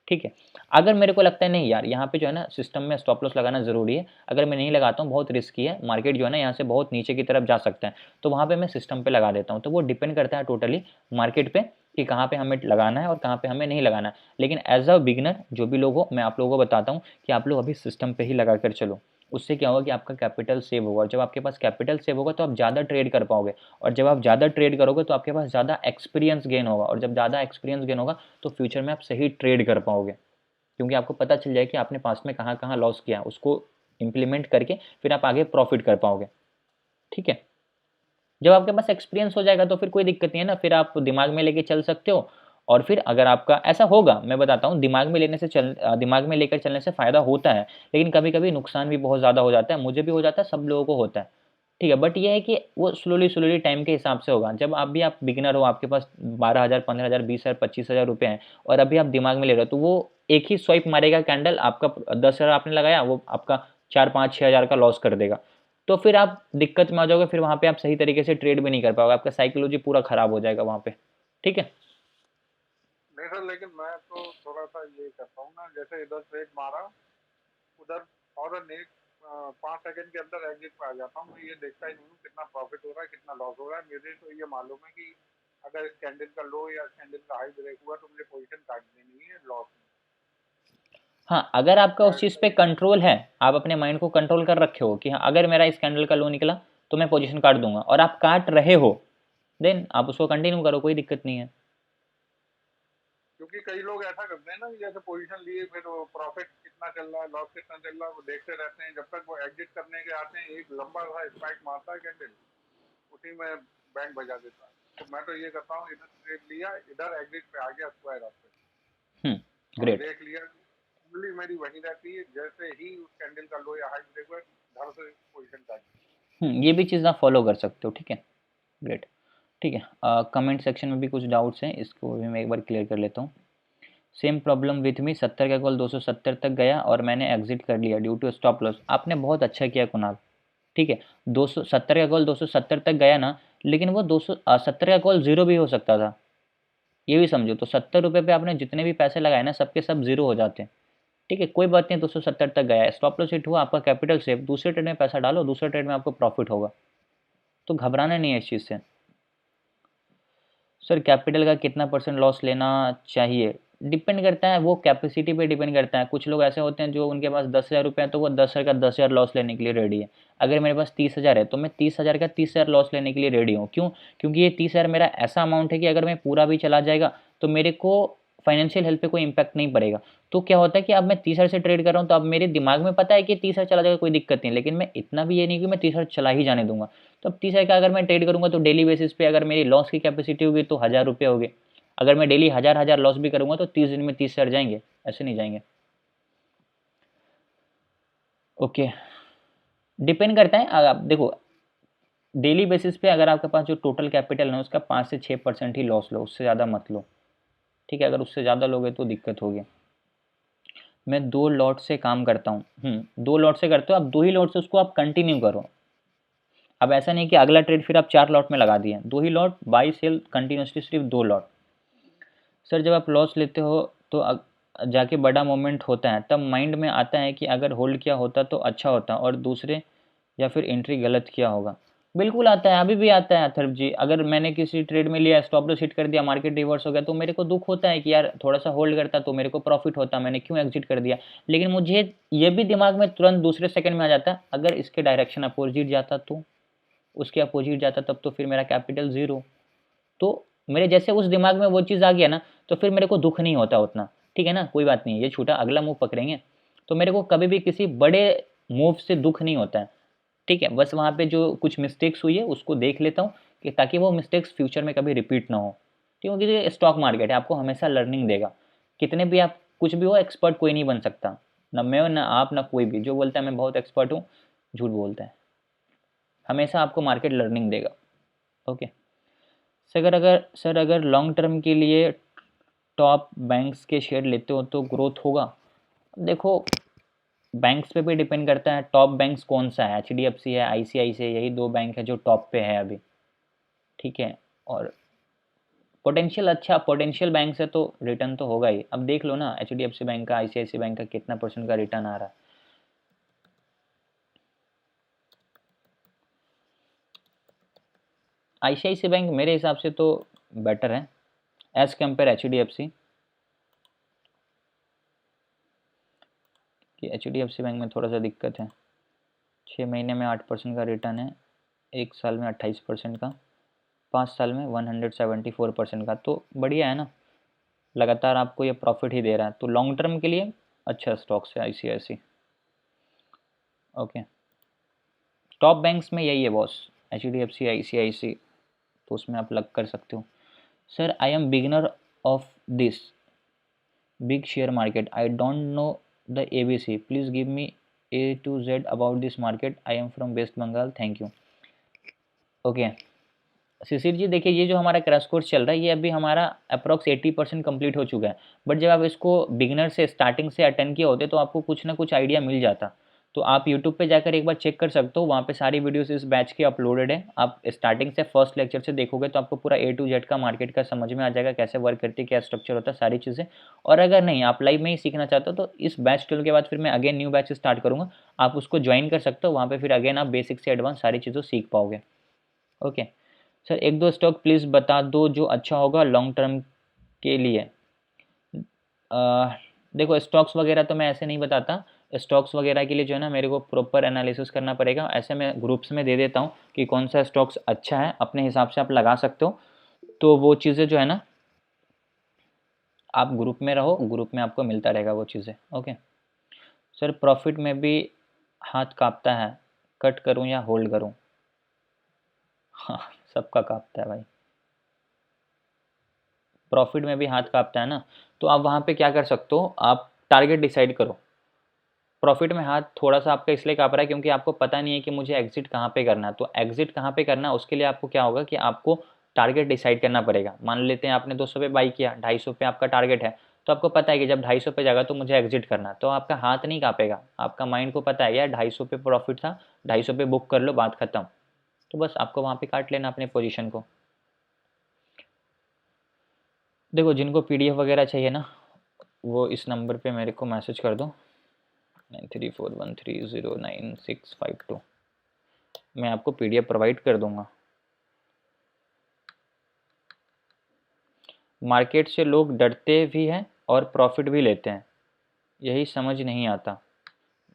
ठीक है। अगर मेरे को लगता है नहीं यार यहाँ पे जो है ना सिस्टम में स्टॉप लॉस लगाना ज़रूरी है, अगर मैं नहीं लगाता हूँ बहुत रिस्की है, मार्केट जो है ना यहाँ से बहुत नीचे की तरफ जा सकता है, तो वहाँ पे मैं सिस्टम पे लगा देता हूँ। तो वो डिपेंड करता है टोटली मार्केट पे कि कहाँ पे हमें लगाना है और कहाँ पे हमें नहीं लगाना है। लेकिन एज अ बिगनर जो भी लोग हो, मैं आप लोगों को बताता हूँ कि आप लोग अभी सिस्टम पे ही लगा कर चलो। उससे क्या होगा कि आपका कैपिटल सेव होगा, और जब आपके पास कैपिटल सेव होगा तो आप ज़्यादा ट्रेड कर पाओगे, और जब आप ज़्यादा ट्रेड करोगे तो आपके पास ज़्यादा एक्सपीरियंस गेन होगा, और जब ज़्यादा एक्सपीरियंस गेन होगा तो फ्यूचर में आप सही ट्रेड कर पाओगे, क्योंकि आपको पता चल जाए कि आपने पास्ट में कहाँ कहाँ लॉस किया, उसको इम्प्लीमेंट करके फिर आप आगे प्रॉफिट कर पाओगे, ठीक है। जब आपके पास एक्सपीरियंस हो जाएगा तो फिर कोई दिक्कत नहीं है ना, फिर आप दिमाग में लेके चल सकते हो। और फिर अगर आपका ऐसा होगा, मैं बताता हूँ, दिमाग में लेकर चलने से फ़ायदा होता है, लेकिन कभी कभी नुकसान भी बहुत ज़्यादा हो जाता है, मुझे भी हो जाता है, सब लोगों को होता है, ठीक है। बट ये है कि वो स्लोली टाइम के हिसाब से होगा। जब आप बिगिनर हो, आपके पास 12,000 15,000 20,000 25,000 रुपये हैं और अभी आप दिमाग में ले रहे हो, तो वो एक ही स्वाइप मारेगा कैंडल, आपका 10,000 आपने लगाया, वो आपका 4 5 6 हज़ार का लॉस कर देगा। तो फिर आप दिक्कत में आ जाओगे, फिर वहाँ पे आप सही तरीके से ट्रेड भी नहीं कर पाओगे, आपका साइकोलॉजी पूरा खराब हो जाएगा वहाँ पे, ठीक है। नहीं सर, लेकिन मैं तो थोड़ा सा ये करता हूँ ना, जैसे इधर ट्रेड मारा उधर फौरन एक 5 सेकंड के अंदर एग्जिट पे आ जाता हूँ। मैं ये देखता ही नहीं हूँ कितना प्रॉफिट हो रहा है कितना लॉस हो रहा है। मुझे तो ये मालूम है कि अगर इस कैंडल का लो या कैंडल का हाई ब्रेक हुआ तो मुझे पोजीशन काट देनी है लॉस में। हाँ, अगर आपका मैं उस चीज़ पे कंट्रोल है, आप अपने माइंड को कंट्रोल कर रखे हो कि हाँ अगर मेरा इस कैंडल का लो निकला तो मैं पोजीशन काट दूंगा, और आप काट रहे हो, देन आप उसको कंटिन्यू करो, कोई दिक्कत नहीं है। क्योंकि कई लोग ऐसा करते हैं ना कि जैसे पोजीशन लिए फिर वो प्रॉफिट कितना चल रहा है लॉस कितना चल रहा है वो देखते रहते हैं, जब तक वो एग्जिट करने के आते हैं एक लंबा सा स्पाइक मारता है कैंडल, उसी में बैंक बजा देता है। तो मैं तो ये करता हूँ, इधर ट्रेड लिया, इधर एग्जिट पे आ गया स्क्वायर आपसे, ग्रेट। देख लिया, ओनली मेरी वही रहती है, जैसे ही उस कैंडल का लो या हाई ब्रेक हुआ घर से पोजीशन जाएगी। ये भी चीज़ आप फॉलो कर सकते हो, ठीक है, ग्रेट। ठीक है, कमेंट सेक्शन में भी कुछ डाउट्स हैं, इसको भी मैं एक बार क्लियर कर लेता हूँ। सेम प्रॉब्लम विथ मी, 70 का कॉल 270 तक गया और मैंने एग्जिट कर लिया ड्यू टू स्टॉप लॉस। आपने बहुत अच्छा किया कुणाल, ठीक है। 270 का कॉल 270 तक गया ना, लेकिन वो 270 का कॉल ज़ीरो भी हो सकता था, ये भी समझो। तो 70 रुपये पे आपने जितने भी पैसे लगाए ना, सबके सब ज़ीरो हो जाते हैं, ठीक है। कोई बात नहीं, 270 तक गया है, स्टॉप लॉस हिट हुआ, आपका कैपिटल सेव, दूसरे ट्रेड में पैसा डालो, दूसरे ट्रेड में आपको प्रॉफिट होगा, तो घबराना नहीं है इस चीज़ से। सर कैपिटल का कितना % लॉस लेना चाहिए? डिपेंड करता है, वो कैपेसिटी पे डिपेंड करता है। कुछ लोग ऐसे होते हैं जो उनके पास 10,000 रुपये हैं, तो वो 10,000 का 10,000 लॉस लेने के लिए रेडी है। अगर मेरे पास 30,000 है तो मैं 30,000 का 30,000 लॉस लेने के लिए रेडी हूँ। क्यों? क्योंकि ये 30,000 मेरा ऐसा अमाउंट है कि अगर मैं पूरा भी चला जाएगा तो मेरे को फाइनेंशियल हेल्थ पे कोई इम्पैक्ट नहीं पड़ेगा। तो क्या होता है कि अब मैं 30,000 से ट्रेड कर रहा हूँ, तो अब मेरे दिमाग में पता है कि 30,000 चला जाएगा, कोई दिक्कत नहीं, लेकिन मैं इतना भी ये नहीं कि मैं 30,000 चला ही जाने दूंगा। तो अब 30,000 का अगर मैं ट्रेड करूंगा तो डेली बेसिस पे अगर मेरी लॉस की कैपेसिटी होगी तो 1,000 रुपये हो गए। अगर मैं डेली 1,000 लॉस भी करूंगा तो 30 दिन में 30,000 जाएंगे, ऐसे नहीं जाएंगे। ओके, डिपेंड करता है। आप देखो, डेली बेसिस पे अगर आपके पास जो टोटल कैपिटल है उसका 5 से 6% ही लॉस लो, उससे ज़्यादा मत लो, ठीक है। अगर उससे ज़्यादा लोगे तो दिक्कत होगी। मैं 2 लॉट से काम करता हूँ। 2 लॉट से करते हो आप, 2 ही लॉट से उसको आप कंटिन्यू करो। अब ऐसा नहीं कि अगला ट्रेड फिर आप 4 लॉट में लगा दिए, 2 ही लॉट, बाई सेल कंटिन्यूसली, सिर्फ 2 लॉट। सर जब आप लॉस लेते हो तो जाके बड़ा मोमेंट होता है, तब माइंड में आता है कि अगर होल्ड किया होता तो अच्छा होता, और दूसरे या फिर एंट्री गलत किया होगा। बिल्कुल आता है, अभी भी आता है अथर्व जी। अगर मैंने किसी ट्रेड में लिया, स्टॉप लॉस हिट कर दिया, मार्केट रिवर्स हो गया, तो मेरे को दुख होता है कि यार थोड़ा सा होल्ड करता तो मेरे को प्रॉफिट होता, मैंने क्यों एग्जिट कर दिया। लेकिन मुझे ये भी दिमाग में तुरंत दूसरे सेकंड में आ जाता है, अगर इसके डायरेक्शन अपोजिट जाता तो, उसके अपोजिट जाता तब तो फिर मेरा कैपिटल ज़ीरो। तो मेरे जैसे उस दिमाग में वो चीज़ आ गया ना, तो फिर मेरे को दुख नहीं होता उतना, ठीक है ना। कोई बात नहीं, ये छूटा, अगला मूव पकड़ेंगे। तो मेरे को कभी भी किसी बड़े मूव से दुख नहीं होता है, ठीक है। बस वहाँ पे जो कुछ मिस्टेक्स हुई है उसको देख लेता हूँ, कि ताकि वो मिस्टेक्स फ्यूचर में कभी रिपीट ना हो, क्योंकि ये स्टॉक मार्केट है, आपको हमेशा लर्निंग देगा। कितने भी आप कुछ भी हो, एक्सपर्ट कोई नहीं बन सकता, ना मैं ना आप ना कोई भी। जो बोलता है मैं बहुत एक्सपर्ट हूँ, झूठ बोलता है। हमेशा आपको मार्केट लर्निंग देगा। ओके सर, अगर लॉन्ग टर्म के लिए टॉप बैंक्स के शेयर लेते हो तो ग्रोथ होगा? देखो, बैंक्स पे भी डिपेंड करता है, टॉप बैंक्स कौन सा है। HDFC है, ICICI, यही 2 बैंक है जो टॉप पे है अभी, ठीक है। और पोटेंशियल, अच्छा पोटेंशियल बैंक है तो रिटर्न तो होगा ही। अब देख लो ना, HDFC बैंक का, ICICI बैंक का कितना % का रिटर्न आ रहा है। ICICI बैंक मेरे हिसाब से तो बेटर है एज़ कम्पेयर HDFC, कि HDFC बैंक में थोड़ा सा दिक्कत है। 6 महीने में 8% का रिटर्न है, 1 साल में 28% का, 5 साल में 174% का, तो बढ़िया है ना। लगातार आपको ये प्रॉफिट ही दे रहा है, तो लॉन्ग टर्म के लिए अच्छा स्टॉक्स है ICICI। ओके, टॉप बैंक्स में यही है बॉस, HDFC, ICICI, तो उसमें आप लग कर सकते हो। Sir I am beginner of this big share market, I don't know the ABC, please give me A to Z about this market, I am from West Bengal, thank you. Okay Shishir ji, देखिए ये जो हमारा क्रैश कोर्स चल रहा है, ये अभी हमारा अप्रॉक्स 80% कंप्लीट हो चुका है। बट जब आप इसको बिगिनर से स्टार्टिंग से अटेंड किए होते तो आपको कुछ ना कुछ आइडिया मिल जाता। तो आप यूट्यूब पे जाकर एक बार चेक कर सकते हो, वहाँ पे सारी वीडियोस इस बैच की अपलोडेड है। आप स्टार्टिंग से फर्स्ट लेक्चर से देखोगे तो आपको पूरा A to Z का मार्केट का समझ में आ जाएगा, कैसे वर्क करती है, क्या स्ट्रक्चर होता है, सारी चीज़ें। और अगर नहीं, आप लाइव में ही सीखना चाहते हो तो इस बैच ट्वेल्व के बाद फिर मैं अगेन न्यू बैच स्टार्ट करूँगा, आप उसको ज्वाइन कर सकते हो। वहाँ पर फिर अगेन आप बेसिक से एडवांस सारी चीज़ों सीख पाओगे। ओके सर, 1-2 स्टॉक प्लीज़ बता दो जो अच्छा होगा लॉन्ग टर्म के लिए। देखो, स्टॉक्स वगैरह तो मैं ऐसे नहीं बताता। स्टॉक्स वगैरह के लिए जो है ना, मेरे को प्रॉपर एनालिसिस करना पड़ेगा। ऐसे मैं ग्रुप्स में दे देता हूँ कि कौन सा स्टॉक्स अच्छा है, अपने हिसाब से आप लगा सकते हो। तो वो चीज़ें जो है ना, आप ग्रुप में रहो, ग्रुप में आपको मिलता रहेगा वो चीज़ें। ओके सर, प्रॉफिट में भी हाथ काँपता है, कट करूँ या होल्ड करूँ? हाँ, सबका काँपता है भाई। प्रॉफिट में भी हाथ कांपता है ना, तो आप वहाँ पे क्या कर सकते हो, आप टारगेट डिसाइड करो। प्रॉफिट में हाथ थोड़ा सा आपका इसलिए काँप रहा है क्योंकि आपको पता नहीं है कि मुझे एग्जिट कहाँ पे करना है। तो एग्जिट कहाँ पे करना है उसके लिए आपको क्या होगा कि आपको टारगेट डिसाइड करना पड़ेगा। मान लेते हैं आपने 200 पे बाई किया, 250 पे आपका टारगेट है, तो आपको पता है कि जब 250 पे जाएगा तो मुझे एग्जिट करना है, तो आपका हाथ नहीं काँपेगा। आपका माइंड को पता है यार 250 पे प्रॉफिट था, 250 पे बुक कर लो, बात खत्म। तो बस आपको वहाँ पे काट लेना अपने पोजीशन को। देखो जिनको PDF वगैरह चाहिए ना, वो इस नंबर पे मेरे को मैसेज कर दो 9341309652। मैं आपको PDF प्रोवाइड कर दूंगा। मार्केट से लोग डरते भी हैं और प्रॉफिट भी लेते हैं, यही समझ नहीं आता।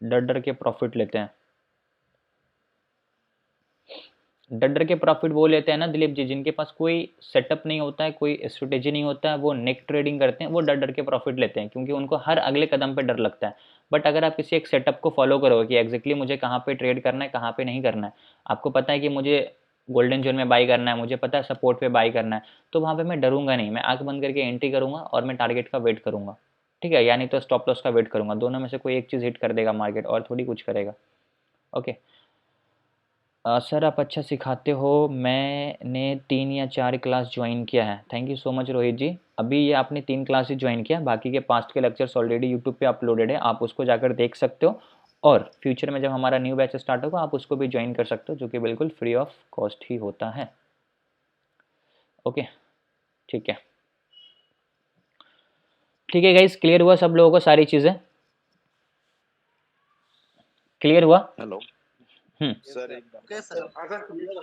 डर डर के प्रॉफिट लेते हैं। डर डर के प्रॉफिट वो लेते हैं ना दिलीप जी, जिनके पास कोई सेटअप नहीं होता है, कोई स्ट्रेटेजी नहीं होता है, वो नेक ट्रेडिंग करते हैं, वो डर डर के प्रॉफिट लेते हैं क्योंकि उनको हर अगले कदम पे डर लगता है। बट अगर आप किसी एक सेटअप को फॉलो करोगे कि एग्जैक्टली मुझे कहाँ पे ट्रेड करना है, कहाँ पे नहीं करना है, आपको पता है कि मुझे गोल्डन जोन में बाई करना है, मुझे पता है सपोर्ट पे बाई करना है, तो वहाँ पे मैं डरूंगा नहीं, मैं आंख बंद करके एंट्री करूंगा और मैं टारगेट का वेट करूंगा। ठीक है, यानी तो स्टॉप लॉस का वेट करूंगा, दोनों में से कोई एक चीज़ हिट कर देगा मार्केट और थोड़ी कुछ करेगा। ओके सर आप अच्छा सिखाते हो, मैंने 3 या 4 क्लास ज्वाइन किया है। Thank you so much Rohit ji. अभी ये आपने 3 क्लासेस ज्वाइन किया, बाकी के पास्ट के लेक्चर्स ऑलरेडी यूट्यूब पे अपलोडेड है, आप उसको जाकर देख सकते हो। और फ्यूचर में जब हमारा न्यू बैच स्टार्ट होगा आप उसको भी ज्वाइन कर सकते हो, जो कि बिल्कुल फ्री ऑफ कॉस्ट ही होता है। ओके ठीक है, ठीक है गाइस, क्लियर हुआ सब लोगों को सारी चीज़ें? क्लियर हुआ? हेलो सर एक ओके सर। अगर क्लियर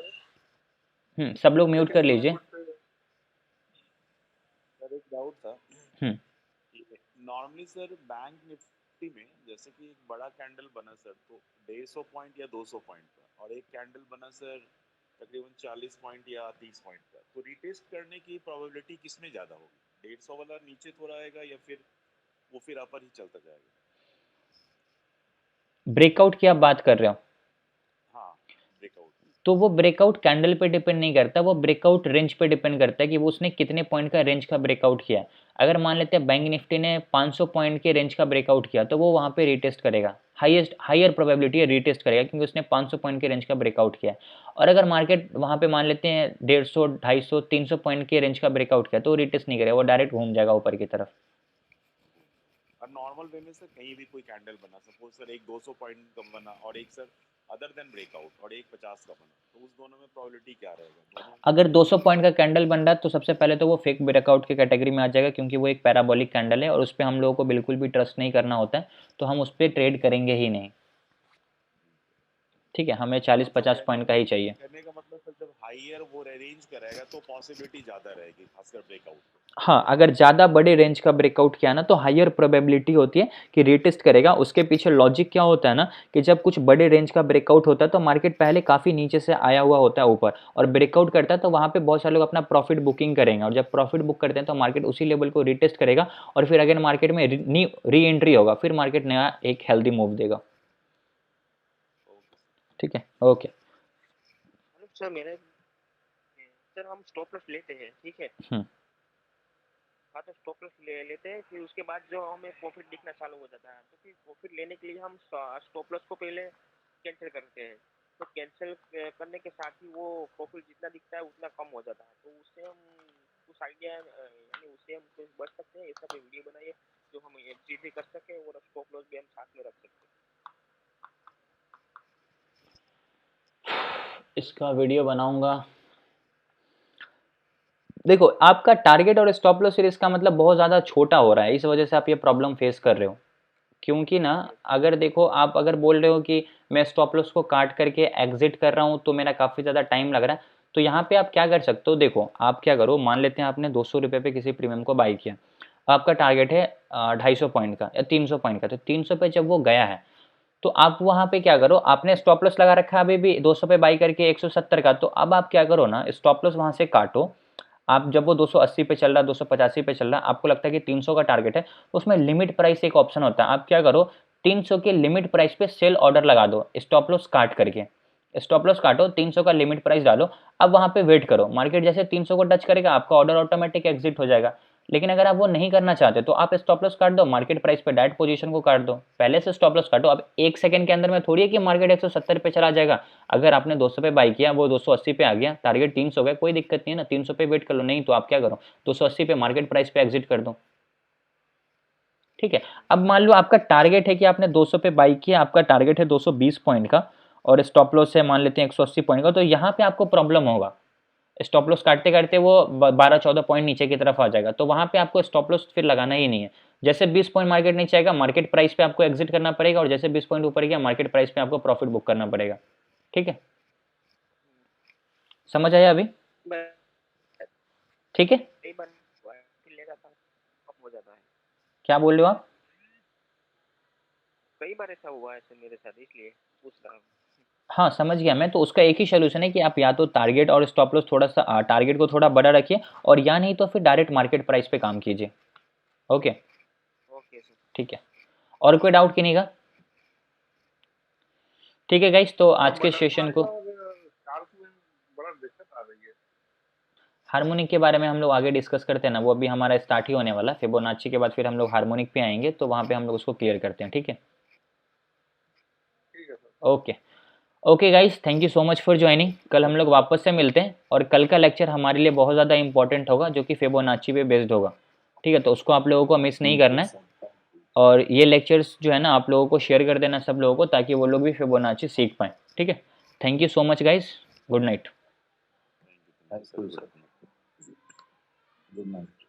है सब लोग म्यूट कर लीजिए। सर एक डाउट था। नॉर्मली सर बैंक निफ्टी में जैसे कि एक बड़ा कैंडल बना सर तो 150 पॉइंट या 200 पॉइंट का, और एक कैंडल बना सर तकरीबन 40 पॉइंट या 30 पॉइंट का, तो रिटेस्ट करने की प्रोबेबिलिटी किसमें ज़्यादा होगी? 150 वाला नीचे थोड़ा आएगा या फिर वो फिर अपर ही चलता जाएगा? ब्रेकआउट की आप बात कर रहे हो? हाँ ब्रेकआउट। तो वो ब्रेकआउट कैंडल पे डिपेंड नहीं करता, वो ब्रेकआउट रेंज पे डिपेंड करता है कि वो उसने कितने पॉइंट का रेंज का ब्रेकआउट किया है। अगर मान लेते हैं बैंक निफ्टी ने 500 पॉइंट के रेंज का ब्रेकआउट किया तो वो वहाँ पे रीटेस्ट करेगा, हायर प्रोबेबिलिटी है रीटेस्ट करेगा क्योंकि उसने 500 पॉइंट के रेंज का ब्रेकआउट किया है। और अगर मार्केट वहाँ पे मान लेते हैं 150, 250, 300 पॉइंट के रेंज का ब्रेकआउट किया तो वो रीटेस्ट नहीं करेगा, वो डायरेक्ट घूम जाएगा ऊपर की तरफ। और नॉर्मल वे में सर कहीं भी कोई कैंडल बना, सपोज सर एक 200 पॉइंट का बना और एक सर अदर देन ब्रेकआउट और एक 50 का बना, तो उस दोनों में प्रोबेबिलिटी क्या रहेगा? अगर 200 पॉइंट का कैंडल बन रहा है तो सबसे पहले तो वो फेक ब्रेकआउट की कैटेगरी में आ जाएगा क्योंकि वो एक पैराबोलिक कैंडल है और उस पर हम लोगों को बिल्कुल भी ट्रस्ट नहीं करना होता है, तो हम उस पर ट्रेड करेंगे ही नहीं। ठीक है, हमें 40-50 पॉइंट का ही चाहिए। करने का मतलब सर जब हाईयर वो अरेंज करेगा तो पॉसिबिलिटी ज़्यादा रहेगी खासकर ब्रेकआउट। हाँ, अगर ज़्यादा बड़े रेंज का ब्रेकआउट किया ना तो हायर प्रोबेबिलिटी होती है कि रीटेस्ट करेगा। उसके पीछे लॉजिक क्या होता है ना कि जब कुछ बड़े रेंज का ब्रेकआउट होता है तो मार्केट पहले काफ़ी नीचे से आया हुआ होता है ऊपर और ब्रेकआउट करता है, तो वहाँ पे बहुत सारे लोग अपना प्रॉफिट बुकिंग करेंगे और जब प्रॉफिट बुक करते हैं तो मार्केट उसी लेवल को रीटेस्ट करेगा और फिर अगेन मार्केट में री एंट्री होगा, फिर मार्केट नया एक हेल्दी मूव देगा। ठीक है, ओके सर मेरा सर हम स्टॉप लॉस लेते हैं, ठीक है? हाँ तो स्टॉप लॉस लेते हैं, फिर उसके बाद जो हमें प्रॉफिट दिखना चालू हो जाता है तो फिर प्रॉफिट लेने के लिए हम स्टॉप लॉस को पहले कैंसिल करते हैं। तो कैंसिल करने के साथ ही वो प्रॉफिट जितना दिखता है उतना कम हो जाता है, तो उससे हम कुछ आइडिया यानी उससे हम कुछ बच सकते हैं। ऐसा कोई वीडियो बनाइए जो हम एग्जिट भी कर सकें और स्टॉप लॉस भी हम साथ में रख सकते हैं। इसका वीडियो बनाऊंगा। देखो आपका टारगेट और स्टॉप लॉस सीरीज का मतलब बहुत ज़्यादा छोटा हो रहा है, इस वजह से आप ये प्रॉब्लम फेस कर रहे हो। क्योंकि ना अगर देखो आप अगर बोल रहे हो कि मैं स्टॉप लॉस को काट करके एग्जिट कर रहा हूँ तो मेरा काफ़ी ज़्यादा टाइम लग रहा है, तो यहाँ पे आप क्या कर सकते हो, देखो आप क्या करो, मान लेते हैं आपने 200 रुपये पे किसी प्रीमियम को बाई किया, आपका टारगेट है 250 पॉइंट का या 300 पॉइंट का, तो 300 पे जब वो गया है तो आप वहाँ पे क्या करो, आपने स्टॉप लॉस लगा रखा है अभी भी 200 पे बाई करके 170 का, तो अब आप क्या करो ना, स्टॉप लॉस वहाँ से काटो। आप जब वो 280 पे चल रहा है, 285 पे चल रहा है, आपको लगता है कि 300 का टारगेट है, तो उसमें लिमिट प्राइस एक ऑप्शन होता है, आप क्या करो 300 के लिमिट प्राइस पे सेल ऑर्डर लगा दो स्टॉप लॉस काट करके। स्टॉप लॉस काटो, 300 का लिमिट प्राइस डालो, अब वहाँ पे वेट करो, मार्केट जैसे 300 को टच करेगा आपका ऑर्डर ऑटोमेटिक एग्जिट हो जाएगा। लेकिन अगर आप वो नहीं करना चाहते तो आप स्टॉप लॉस काट दो, मार्केट प्राइस पे डायरेक्ट पोजीशन को काट दो, पहले से स्टॉप लॉस काटो। अब 1 सेकंड के अंदर में थोड़ी है कि मार्केट 170 पे चला जाएगा। अगर आपने 200 पे बाई किया, वो 280 पे आ गया, टारगेट 300 गया, कोई दिक्कत नहीं है ना, 300 पे वेट कर लो, नहीं तो आप क्या करो 280 पे मार्केट प्राइस पे एग्जिट कर दो, ठीक है। अब मान लो आपका टारगेट है कि आपने 200 पे बाई किया, आपका टारगेट है 220 पॉइंट का और स्टॉप लॉस है मान लेते हैं 180 पॉइंट का, तो यहाँ पे आपको प्रॉब्लम होगा, स्टॉप लॉस काटते काटते वो 12-14 पॉइंट नीचे की तरफ आ जाएगा, तो वहां पे आपको स्टॉप लॉस फिर लगाना ही नहीं है। जैसे 20 पॉइंट मार्केट नीचे आएगा, मार्केट प्राइस पे आपको एग्जिट करना पड़ेगा, और जैसे 20 पॉइंट ऊपर गया, मार्केट प्राइस पे आपको प्रॉफिट बुक करना पड़ेगा, ठीक है। समझ आया अभी? ठीक है, कई बार ले जाता हूँ, कम हो जाता है। क्या बोल रहे हो आप? कई बार ऐसा हुआ है सर मेरे साथ, इसलिए पूछ रहा हूँ। हाँ समझ गया मैं, तो उसका एक ही सोल्यूशन है कि आप या तो टारगेट और स्टॉप लॉस थोड़ा सा टारगेट को थोड़ा बड़ा रखिए, और या नहीं तो फिर डायरेक्ट मार्केट प्राइस पे काम कीजिए। Okay okay sir. ठीक है, और कोई डाउट किन्हीं का? ठीक है गाइस, तो आज के सेशन को स्टार्स में बड़ा दिक्कत आ रही है। हार्मोनिक के बारे में हम लोग आगे डिस्कस करते हैं ना, वो अभी हमारा स्टार्ट ही होने वाला है, फिबोनाची के बाद फिर हम लोग हार्मोनिक पे आएंगे, तो वहाँ पे हम लोग उसको क्लियर करते हैं, ठीक है। ठीक है sir. Okay okay guys, thank you so much for joining. कल हम लोग वापस से मिलते हैं, और कल का लेक्चर हमारे लिए बहुत ज़्यादा इंपॉर्टेंट होगा, जो कि फिबोनाची पे बेस्ड होगा, ठीक है। तो उसको आप लोगों को मिस नहीं करना है, और ये लेक्चर्स जो है ना आप लोगों को शेयर कर देना सब लोगों को, ताकि वो लोग भी फिबोनाची सीख पाएँ, ठीक है। Thank you so much guys, good night. Thank you, sir. Good night.